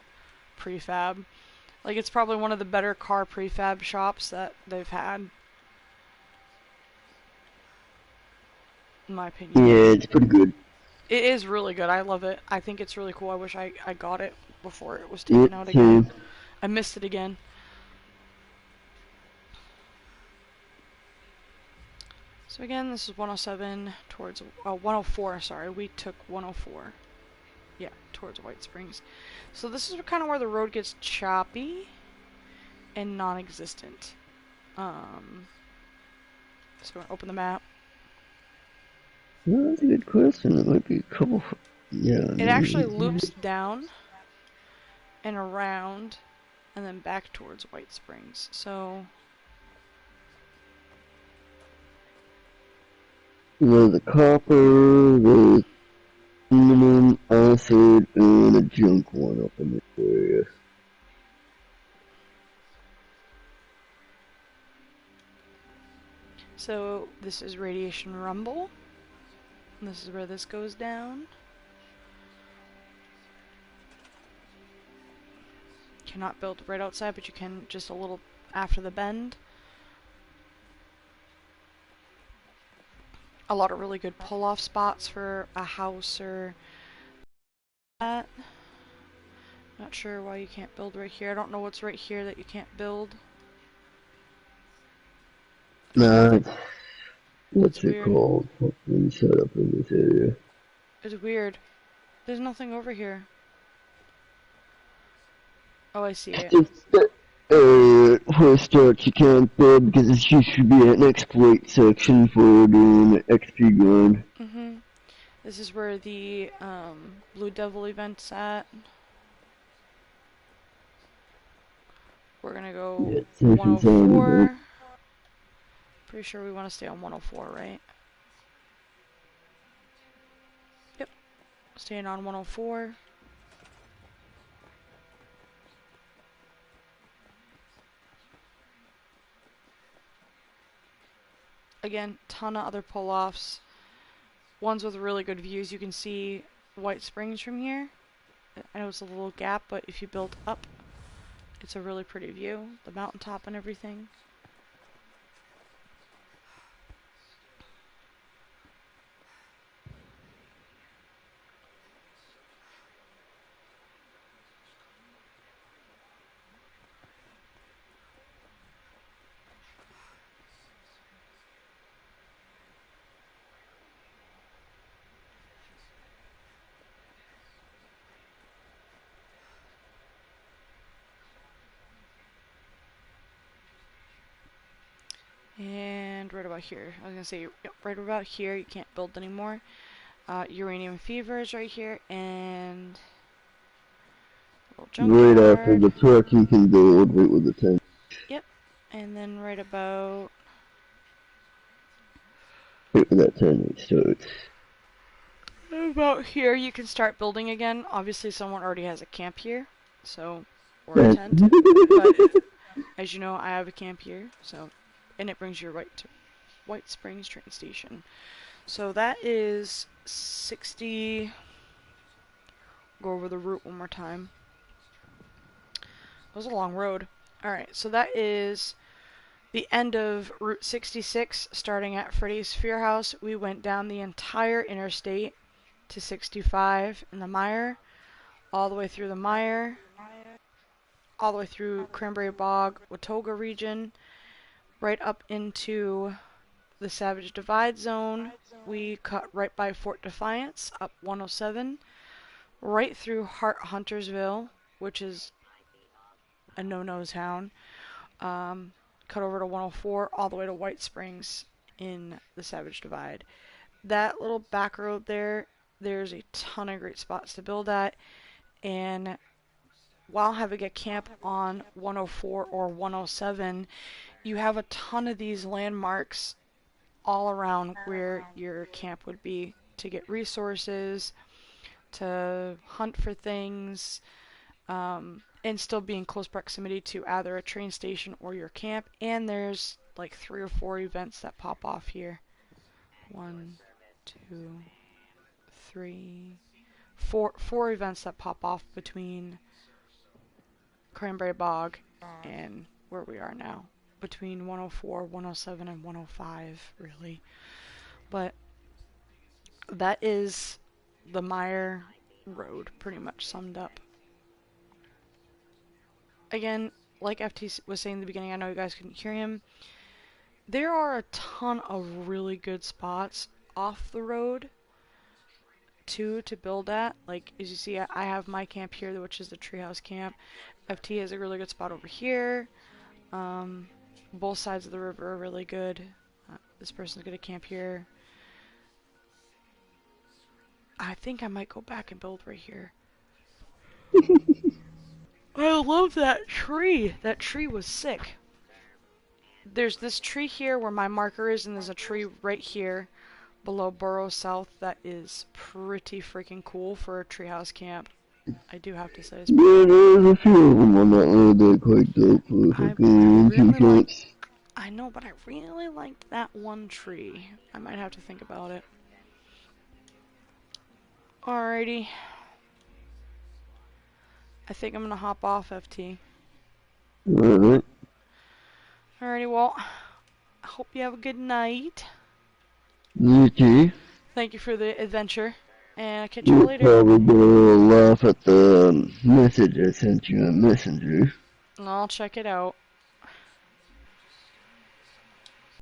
prefab. Like, it's probably one of the better car prefab shops that they've had, in my opinion. Yeah, it's pretty good. It is really good. I love it. I think it's really cool. I wish I got it before it was Yep, taken out again. same. I missed it again. So again, this is 107 towards 104. Sorry, we took 104. Yeah, towards White Springs. So this is kind of where the road gets choppy and non-existent. So we're gonna open the map. Well, that's a good question. It might be a couple. Yeah. It actually loops down and around and then back towards White Springs. So There's a copper, there's aluminum, acid, and a junk one up in this area. So this is Radiation Rumble. This is where this goes down. Cannot build right outside, but you can just a little after the bend. A lot of really good pull-off spots for a house or that. Not sure why you can't build right here. I don't know what's right here that you can't build. Nah, what's It's it weird. called? Fucking set up in this area. It's weird. There's nothing over here. Oh, I see it. For a start, you can't build because it should be an exploit section for doing the XP grind. This is where the Blue Devil event's at. We're gonna go Yeah, safe and sound, 104. Pretty sure we want to stay on 104, right? Yep. Staying on 104. Again, ton of other pull-offs. Ones with really good views. You can see White Springs from here. I know it's a little gap, but if you build up, it's a really pretty view. The mountaintop and everything. And right about here. I was gonna say, yep, right about here, you can't build anymore. Uranium Fever is right here, and a little Right after junkyard. the truck, you can build right with the tent. Yep, and then right about Right with that tent starts. about here, you can start building again. Obviously, someone already has a camp here, so or a Yeah. tent. But as you know, I have a camp here, so and it brings you right to White Springs train station. So that is 60. Go over the route one more time. It was a long road. Alright, so that is the end of Route 66, starting at Freddy's Fear House. We went down the entire interstate to 65 in the Mire, all the way through the Mire, all the way through Cranberry Bog, Watoga region, right up into the Savage Divide zone. We cut right by Fort Defiance, up 107, right through Huntersville, which is a no-no town. Cut over to 104, all the way to White Springs in the Savage Divide. That little back road there, there's a ton of great spots to build at, and while having a camp on 104 or 107, you have a ton of these landmarks all around where your camp would be to get resources, to hunt for things, and still be in close proximity to either a train station or your camp. And there's like 3 or 4 events that pop off here. 1, 2, 3, 4 events that pop off between Cranberry Bog and where we are now. Between 104, 107, and 105, really. But that is the Mire Road, pretty much summed up. Again, like FT was saying in the beginning, I know you guys couldn't hear him. There are a ton of really good spots off the road to build at. Like, as you see, I have my camp here, which is the Treehouse Camp. FT has a really good spot over here. Both sides of the river are really good. This person's gonna camp here. I think I might go back and build right here. I love that tree. That tree was sick. There's this tree here where my marker is, and there's a tree right here below Burrow South that is pretty freaking cool for a treehouse camp. I do have to say. Yeah, there's a few of them on that road that are quite dope for fucking entry camps. I know, but I really liked that one tree. I might have to think about it. Alrighty. I think I'm gonna hop off, FT. Alright. Alrighty, well, I hope you have a good night. You too. Thank you for the adventure, and I'll catch you You're later. probably gonna laugh at the message I sent you on Messenger. I'll check it out.